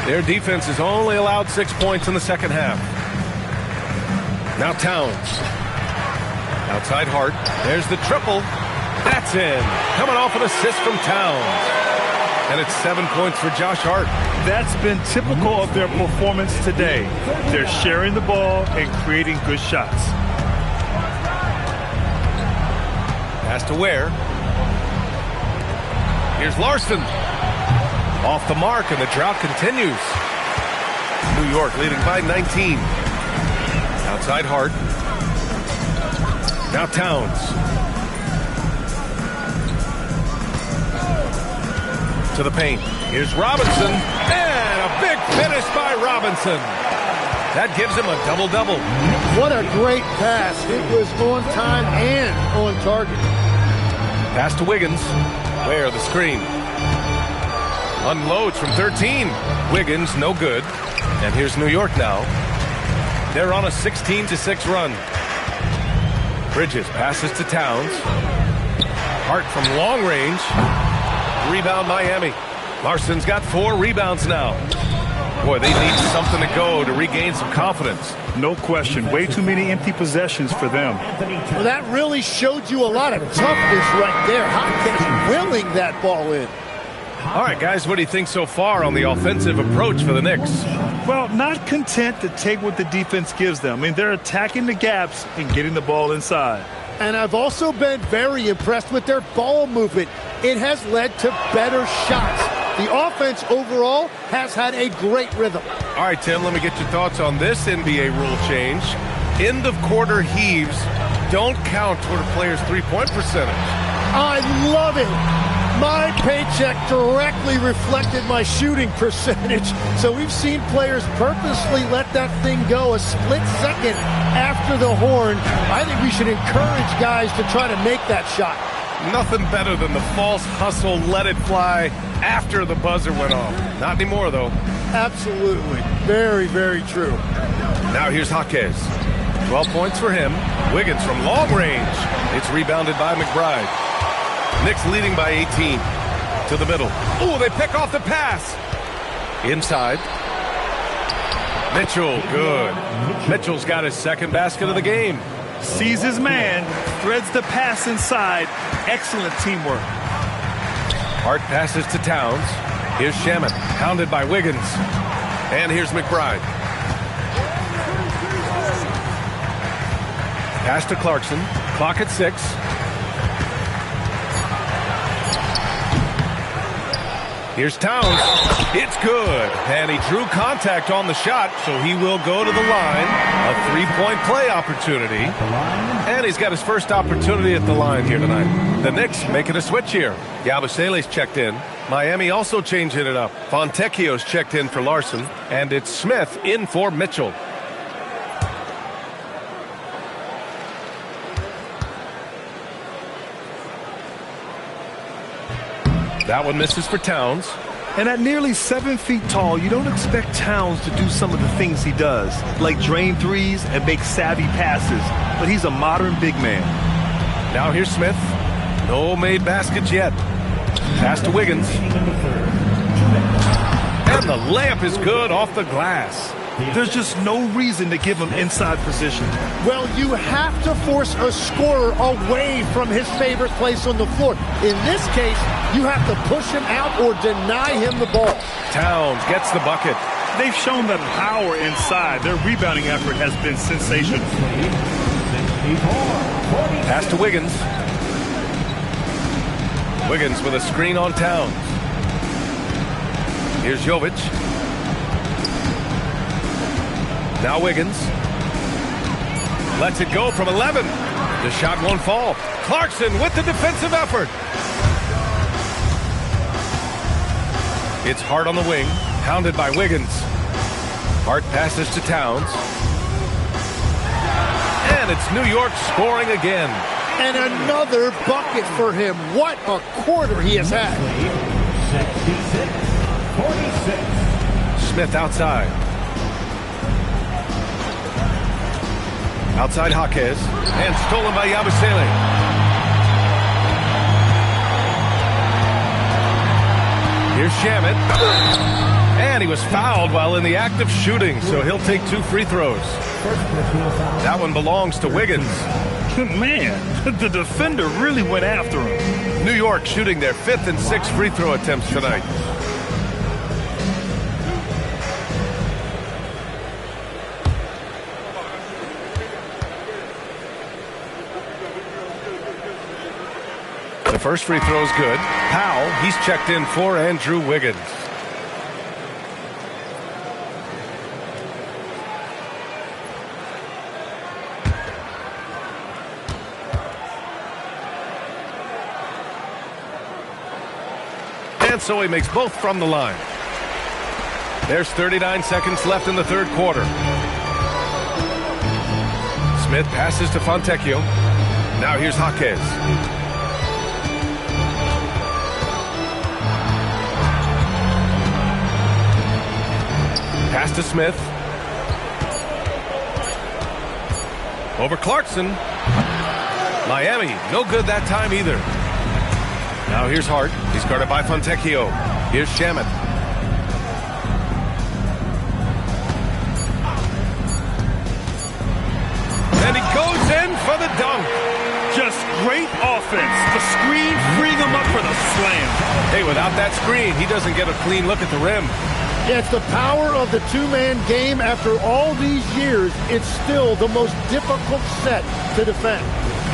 Their defense has only allowed 6 points in the second half. Now Towns. Outside Hart. There's the triple. That's in. Coming off an assist from Towns. And it's 7 points for Josh Hart. That's been typical of their performance today. They're sharing the ball and creating good shots. Pass to Ware. Here's Larson. Off the mark, and the drought continues. New York leading by 19. Outside Hart. Now Towns. To the paint. Here's Robinson. And a big finish by Robinson. That gives him a double-double. What a great pass. It was on time and on target. Pass to Wiggins. Ware the screen. Unloads from 13. Wiggins, no good. And here's New York now. They're on a 16-6 run. Bridges passes to Towns. Hart from long range. Rebound Miami. Larson's got 4 rebounds now. Boy, they need something to go to regain some confidence. No question. Way too many empty possessions for them. Well, that really showed you a lot of toughness right there. Hawkes willing that ball in. All right, guys, what do you think so far on the offensive approach for the Knicks? Well, not content to take what the defense gives them. I mean, they're attacking the gaps and getting the ball inside. And I've also been very impressed with their ball movement. It has led to better shots. The offense overall has had a great rhythm. All right, Tim, let me get your thoughts on this NBA rule change. End of quarter heaves don't count toward a player's three-point percentage. I love it. My paycheck directly reflected my shooting percentage. So we've seen players purposely let that thing go a split second after the horn. I think we should encourage guys to try to make that shot. Nothing better than the false hustle, let it fly after the buzzer went off. Not anymore, though. Absolutely. Very, very true. Now here's Hawkes. 12 points for him. Wiggins from long range. It's rebounded by McBride. Knicks leading by 18. To the middle. Ooh, they pick off the pass. Inside. Mitchell, good. Mitchell's got his second basket of the game. Sees his man, threads the pass inside. Excellent teamwork. Hart passes to Towns. Here's Shaman, pounded by Wiggins. And here's McBride. Pass to Clarkson. Clock at 6. Here's Towns. It's good. And he drew contact on the shot, so he will go to the line. A three-point play opportunity. And he's got his first opportunity at the line here tonight. The Knicks making a switch here. Yabusele's checked in. Miami also changing it up. Fontecchio's checked in for Larson. And it's Smith in for Mitchell. That one misses for Towns. And at nearly 7 feet tall, you don't expect Towns to do some of the things he does, like drain threes and make savvy passes. But he's a modern big man. Now here's Smith. No made baskets yet. Pass to Wiggins. And the layup is good off the glass. There's just no reason to give him inside position. Well, you have to force a scorer away from his favorite place on the floor. In this case, you have to push him out or deny him the ball. Towns gets the bucket. They've shown the power inside. Their rebounding effort has been sensational. Pass to Wiggins. Wiggins with a screen on Towns. Here's Jovic. Now Wiggins. Lets it go from 11. The shot won't fall. Clarkson with the defensive effort. It's Hart on the wing. Pounded by Wiggins. Hart passes to Towns. And it's New York scoring again. And another bucket for him. What a quarter he has had. 66-46. Smith outside. Outside Jaquez. And stolen by Yabusele. Here's Shamet. And he was fouled while in the act of shooting, so he'll take 2 free throws. That one belongs to Wiggins. Man, the defender really went after him. New York shooting their 5th and 6th free throw attempts tonight. The first free throw is good. Powell, he's checked in for Andrew Wiggins. And so he makes both from the line. There's 39 seconds left in the third quarter. Smith passes to Fontecchio. Now here's Jaquez. Pass to Smith. Over Clarkson. Miami, no good that time either. Now here's Hart. He's guarded by Fontecchio. Here's Shamet. And he goes in for the dunk. Just great offense. The screen freeing him up for the slam. Hey, without that screen, he doesn't get a clean look at the rim. Yeah, it's the power of the two-man game. After all these years, it's still the most difficult set to defend.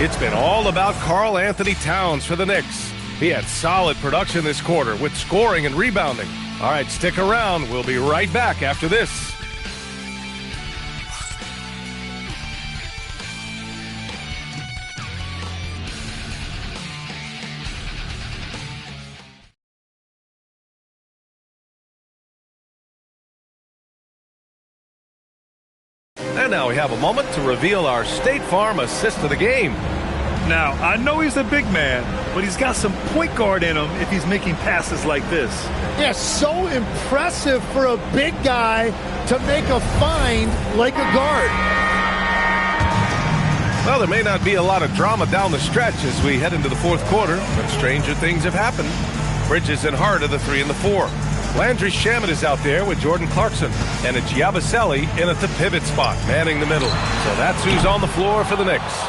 It's been all about Karl Anthony Towns for the Knicks. He had solid production this quarter with scoring and rebounding. All right, stick around. We'll be right back after this. And now we have a moment to reveal our State Farm assist of the game. Now, I know he's a big man, but he's got some point guard in him if he's making passes like this. Yeah, so impressive for a big guy to make a find like a guard. Well, there may not be a lot of drama down the stretch as we head into the fourth quarter, but stranger things have happened. Bridges and Hart are the 3 and the 4. Landry Shamet is out there with Jordan Clarkson, and it's Yabusele in at the pivot spot, manning the middle. So that's who's on the floor for the Knicks.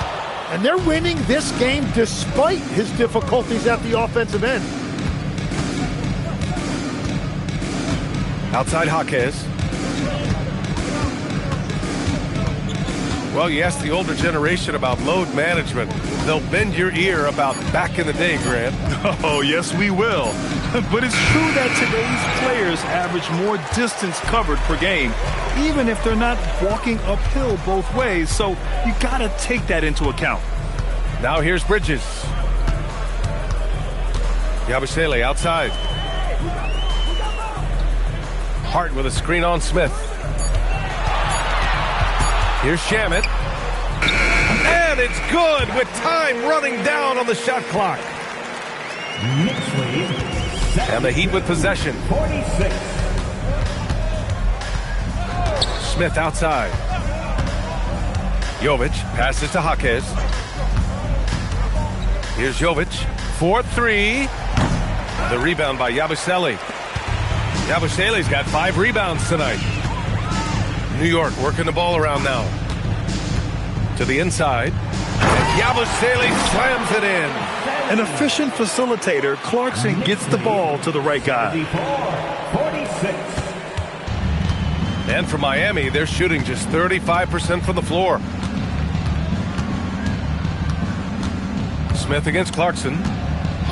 And they're winning this game despite his difficulties at the offensive end. Outside Jaquez. Well, you ask the older generation about load management. They'll bend your ear about back in the day, Grant. Oh, yes, we will. But it's true that today's players average more distance covered per game, even if they're not walking uphill both ways. So you got to take that into account. Now here's Bridges. Yabusele outside. Hart with a screen on Smith. Here's Shamet. And it's good with time running down on the shot clock. And the Heat with possession. 46. Smith outside. Jovic passes to Jaquez. Here's Jovic. 4-3. The rebound by Yabusele. Yabusele's got 5 rebounds tonight. New York working the ball around now. To the inside. And Yabusele slams it in. An efficient facilitator, Clarkson gets the ball to the right guy. 46. And for Miami, they're shooting just 35% from the floor. Smith against Clarkson.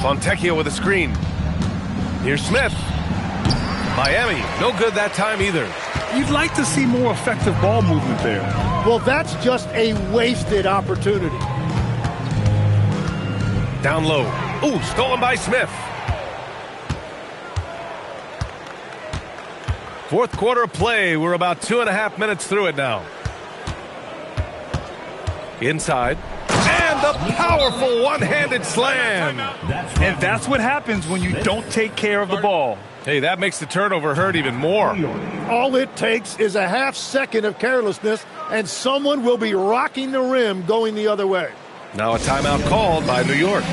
Fontecchio with a screen. Here's Smith. Miami, no good that time either. You'd like to see more effective ball movement there. Well, that's just a wasted opportunity. Down low. Ooh, stolen by Smith. Fourth quarter of play. We're about 2.5 minutes through it now. Inside. And the powerful one-handed slam. And that's what happens when you don't take care of the ball. Hey, that makes the turnover hurt even more. All it takes is a half second of carelessness, and someone will be rocking the rim going the other way. Now a timeout called by New York.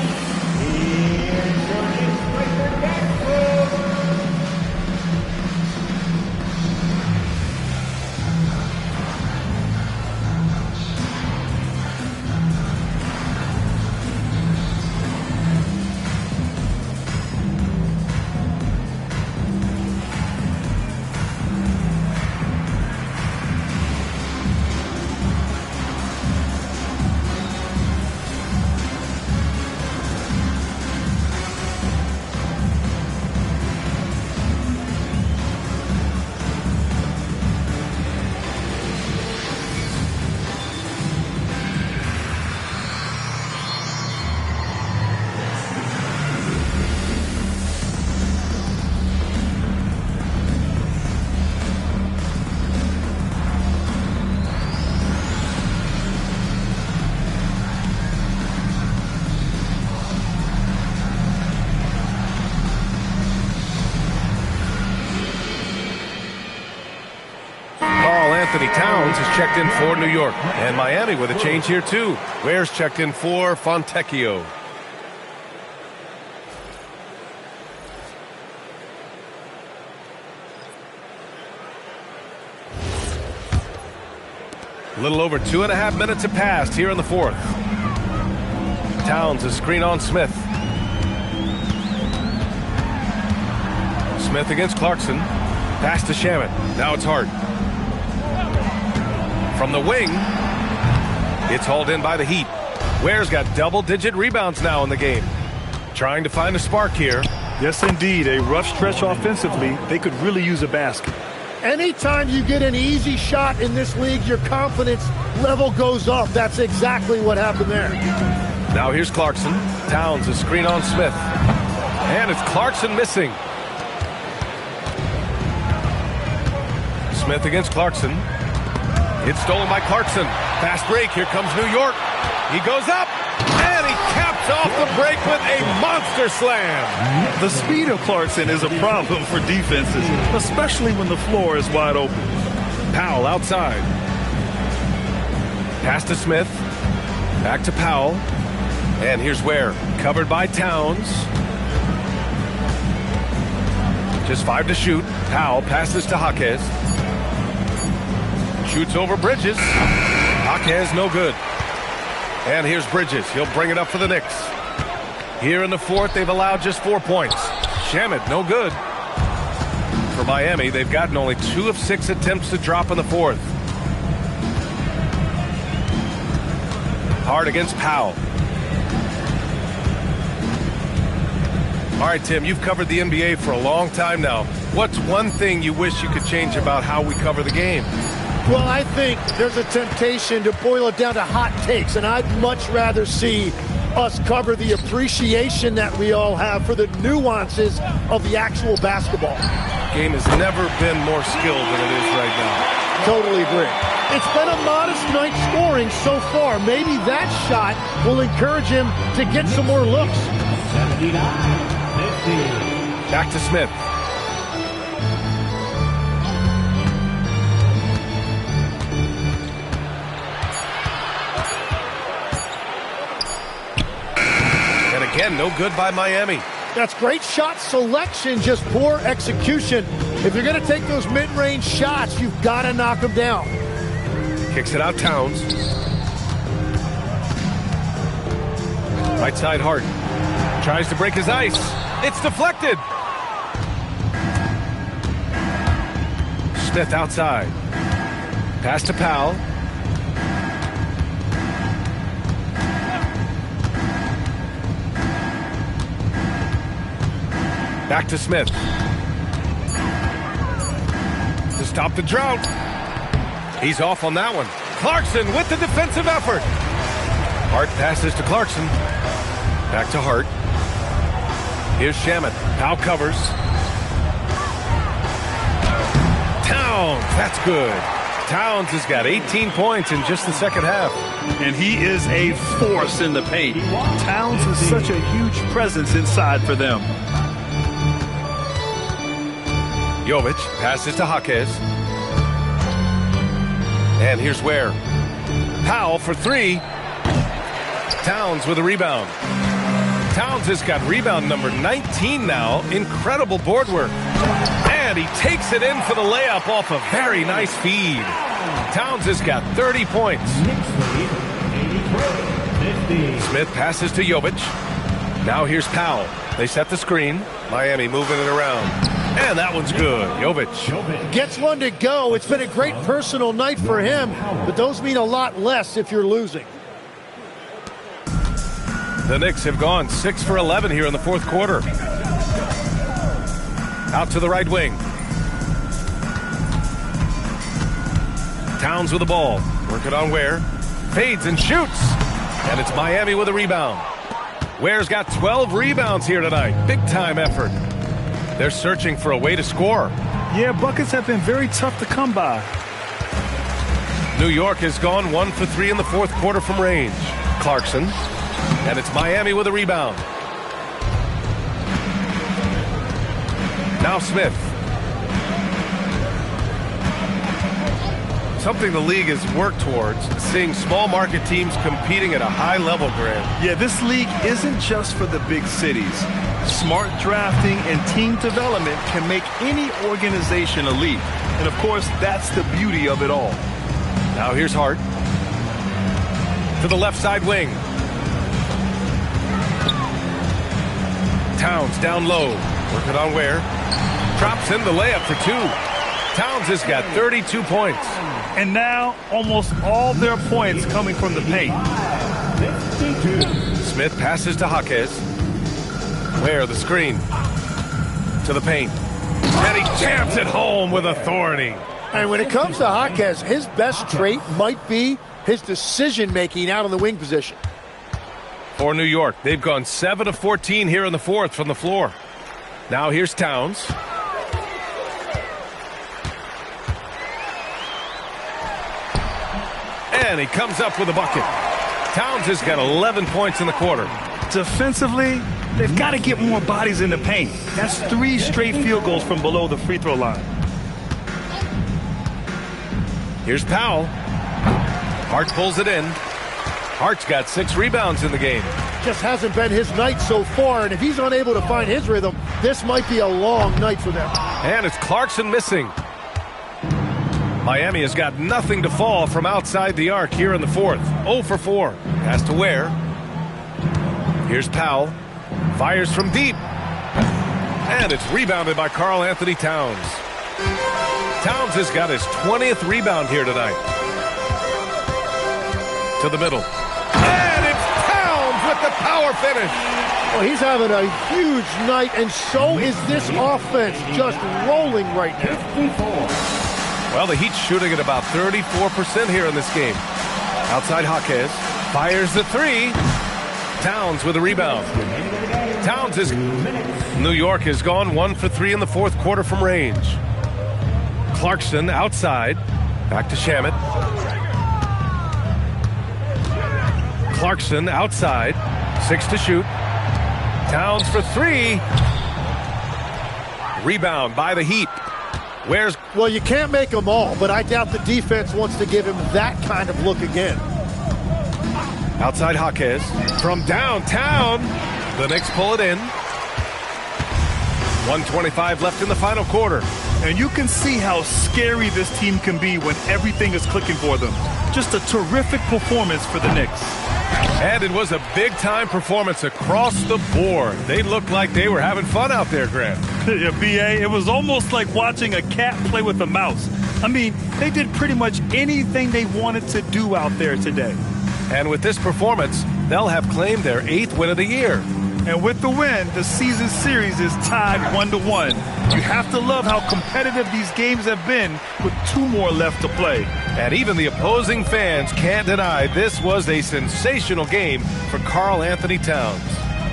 Towns is checked in for New York. And Miami with a change here, too. Ware's checked in for Fontecchio. A little over 2.5 minutes have passed here in the fourth. Towns is screen on Smith. Smith against Clarkson. Pass to Shamet. Now it's Hart. From the wing, it's hauled in by the Heat. Ware's got double-digit rebounds now in the game. Trying to find a spark here. Yes, indeed. A rough stretch offensively. They could really use a basket. Anytime you get an easy shot in this league, your confidence level goes up. That's exactly what happened there. Now here's Clarkson. Towns is screen on Smith. And it's Clarkson missing. Smith against Clarkson. It's stolen by Clarkson. Fast break. Here comes New York. He goes up, and he caps off the break with a monster slam. The speed of Clarkson is a problem for defenses, especially when the floor is wide open. Powell outside. Pass to Smith. Back to Powell. And here's Ware. Covered by Towns. Just 5 to shoot. Powell passes to Jaquez. Shoots over Bridges. Jaquez no good. And here's Bridges. He'll bring it up for the Knicks. Here in the fourth, they've allowed just 4 points. Shamet no good. For Miami, they've gotten only 2 of 6 attempts to drop in the fourth. Hart against Powell. All right, Tim, you've covered the NBA for a long time now. What's one thing you wish you could change about how we cover the game? Well, I think there's a temptation to boil it down to hot takes, and I'd much rather see us cover the appreciation that we all have for the nuances of the actual basketball. Game has never been more skilled than it is right now. Totally agree. It's been a modest night scoring so far. Maybe that shot will encourage him to get some more looks. 79-50. Back to Smith. And again, no good by Miami. That's great shot selection, just poor execution. If you're going to take those mid-range shots, you've got to knock them down. Kicks it out, Towns. Right side, Hart. Tries to break his ice. It's deflected. Smith outside. Pass to Powell. Back to Smith. To stop the drought. He's off on that one. Clarkson with the defensive effort. Hart passes to Clarkson. Back to Hart. Here's Shamet. Powell covers. Towns. That's good. Towns has got 18 points in just the second half. And he is a force in the paint. Towns is such a huge presence inside for them. Jovic passes to Jaquez. And here's Ware. Powell for three. Towns with a rebound. Towns has got rebound number 19 now. Incredible board work. And he takes it in for the layup off a very nice feed. Towns has got 30 points. Smith passes to Jovic. Now here's Powell. They set the screen. Miami moving it around. And that one's good. Jovic gets one to go. It's been a great personal night for him, but those mean a lot less if you're losing. The Knicks have gone 6 for 11 here in the fourth quarter. Out to the right wing. Towns with the ball. Working on Ware. Fades and shoots. And it's Miami with a rebound. Ware's got 12 rebounds here tonight. Big time effort. They're searching for a way to score. Yeah, buckets have been very tough to come by. New York has gone 1 for 3 in the fourth quarter from range. Clarkson. And it's Miami with a rebound. Now Smith. Something the league has worked towards, seeing small market teams competing at a high level, Grant. Yeah, this league isn't just for the big cities. Smart drafting and team development can make any organization elite. And of course, that's the beauty of it all. Now here's Hart. To the left side wing. Towns down low. Working on Ware. Drops in the layup for two. Towns has got 32 points. And now almost all their points coming from the paint. Smith passes to Jaquez. Ware the screen. To the paint. And he jams it home with authority. And when it comes to Jaquez, his best trait might be his decision-making out of the wing position. For New York, they've gone 7 of 14 here in the fourth from the floor. Now here's Towns. And he comes up with a bucket. Towns has got 11 points in the quarter. Defensively, they've got to get more bodies in the paint. That's 3 straight field goals from below the free throw line. Here's Powell. Hart pulls it in. Hart's got 6 rebounds in the game. Just hasn't been his night so far, and if he's unable to find his rhythm, this might be a long night for them. And it's Clarkson missing. Miami has got nothing to fall from outside the arc here in the fourth. 0 for 4. Pass to Ware. Here's Powell. Fires from deep. And it's rebounded by Karl Anthony Towns. Towns has got his 20th rebound here tonight. To the middle. And it's Towns with the power finish. Well, he's having a huge night, and so is this offense, just rolling right now. Well, the Heat's shooting at about 34% here in this game. Outside Jaquez. Fires the 3. Towns with a rebound. Towns is... New York has gone 1 for 3 in the fourth quarter from range. Clarkson outside. Back to Shamet. Clarkson outside. 6 to shoot. Towns for 3. Rebound by the Heat. Well, you can't make them all, but I doubt the defense wants to give him that kind of look again. Outside Jaquez. From downtown. The Knicks pull it in. 1:25 left in the final quarter. And you can see how scary this team can be when everything is clicking for them. Just a terrific performance for the Knicks. And it was a big-time performance across the board. They looked like they were having fun out there, Grant. Yeah, B.A., it was almost like watching a cat play with a mouse. I mean, they did pretty much anything they wanted to do out there today. And with this performance, they'll have claimed their 8th win of the year. And with the win, the season series is tied 1-1. You have to love how competitive these games have been with 2 more left to play. And even the opposing fans can't deny this was a sensational game for Karl Anthony Towns.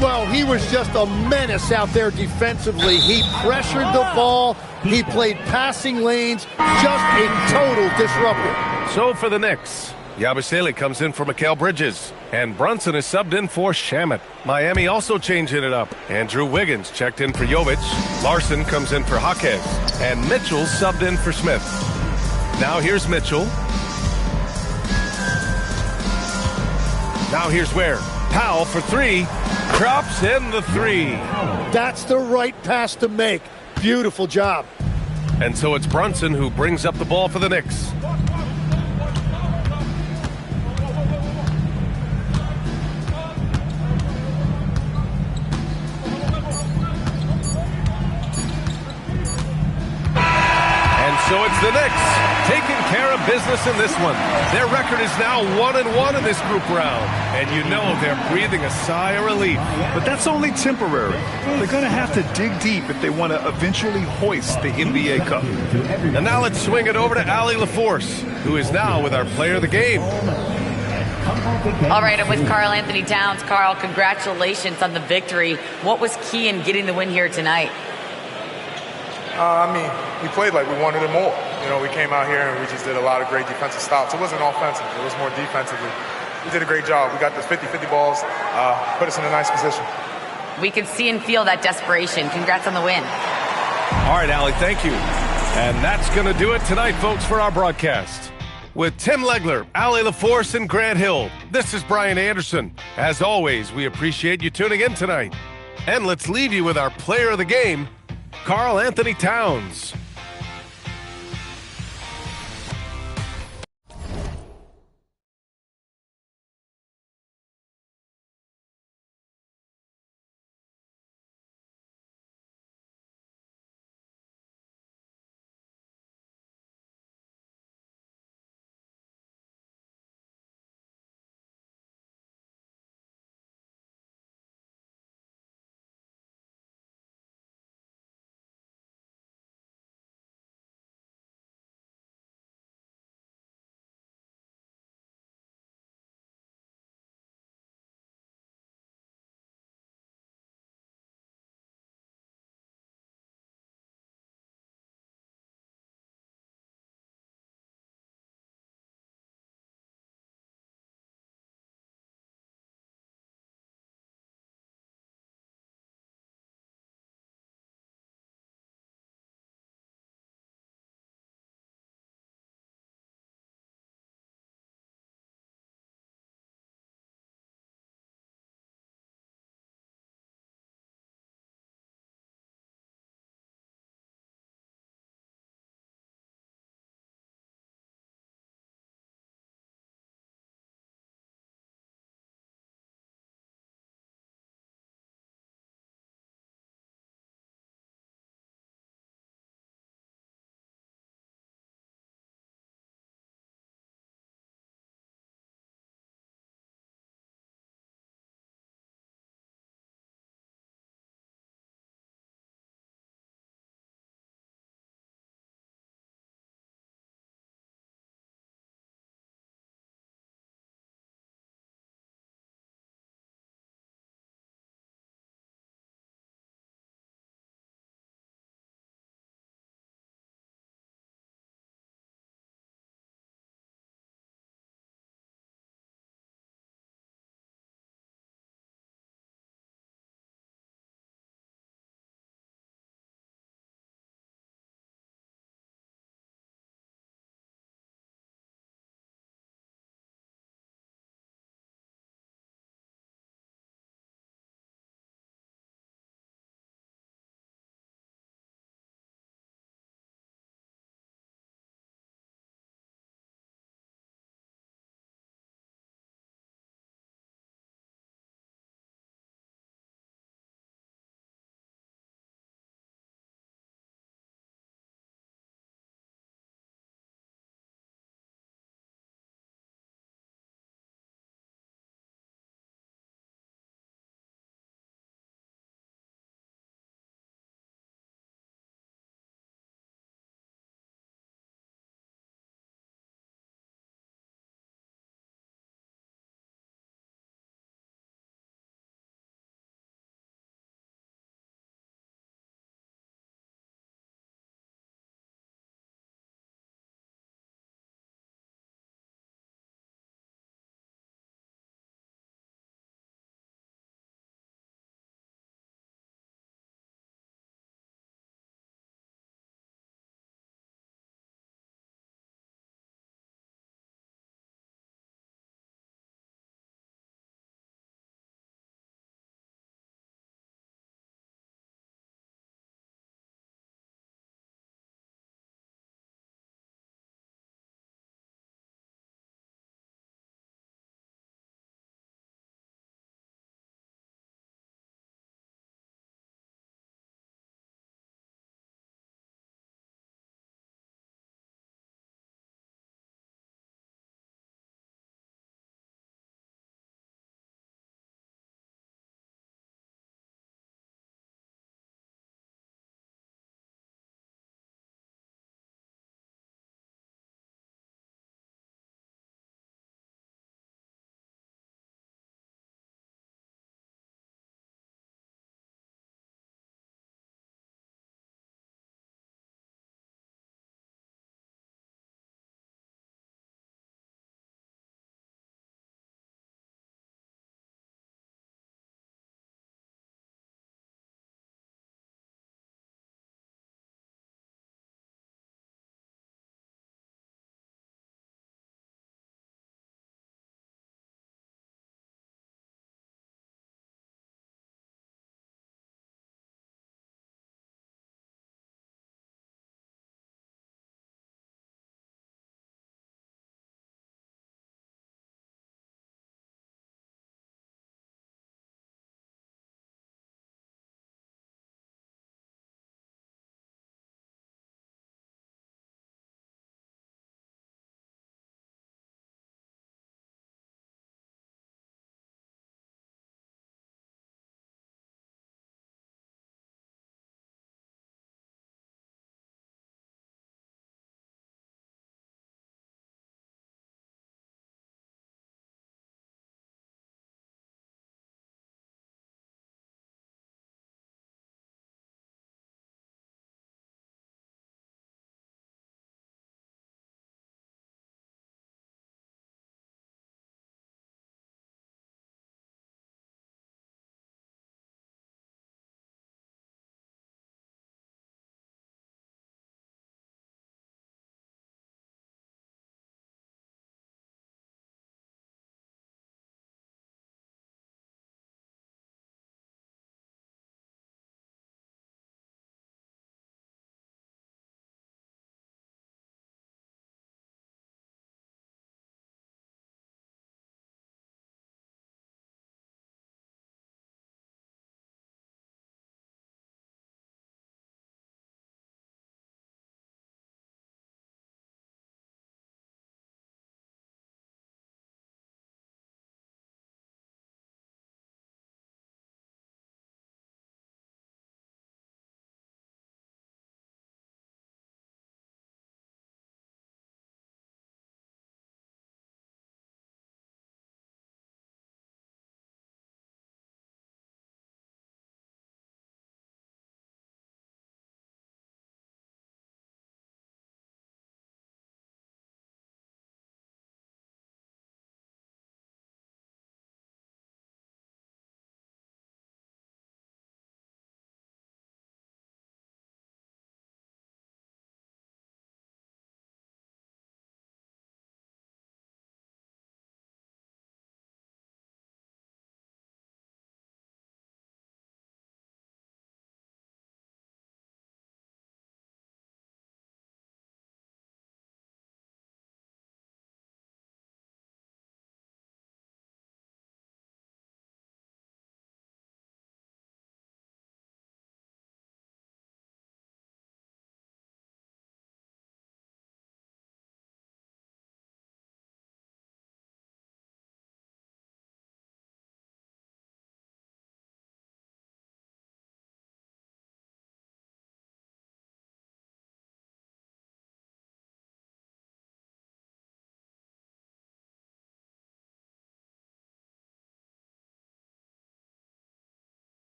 Well, he was just a menace out there defensively. He pressured the ball. He played passing lanes. Just a total disruptor. So for the Knicks, Yabusele comes in for Mikal Bridges, and Brunson is subbed in for Shamet. Miami also changing it up. Andrew Wiggins checked in for Jovic. Larson comes in for Jaquez, and Mitchell subbed in for Smith. Now here's Mitchell. Now here's Ware. Powell for 3. Drops in the 3. That's the right pass to make. Beautiful job. And so it's Brunson who brings up the ball for the Knicks. So it's the Knicks taking care of business in this one. Their record is now 1-1 in this group round. And you know they're breathing a sigh of relief. But that's only temporary. They're going to have to dig deep if they want to eventually hoist the NBA Cup. And now let's swing it over to Allie LaForce, who is now with our player of the game. All right, I'm with Karl Anthony Towns. Karl, congratulations on the victory. What was key in getting the win here tonight? We played like we wanted it more. You know, we came out here and we just did a lot of great defensive stops. It wasn't offensive. It was more defensively. We did a great job. We got those 50-50 balls, put us in a nice position. We can see and feel that desperation. Congrats on the win. All right, Allie, thank you. And that's going to do it tonight, folks, for our broadcast. With Tim Legler, Allie LaForce, and Grant Hill, this is Brian Anderson. As always, we appreciate you tuning in tonight. And let's leave you with our player of the game, Karl Anthony Towns.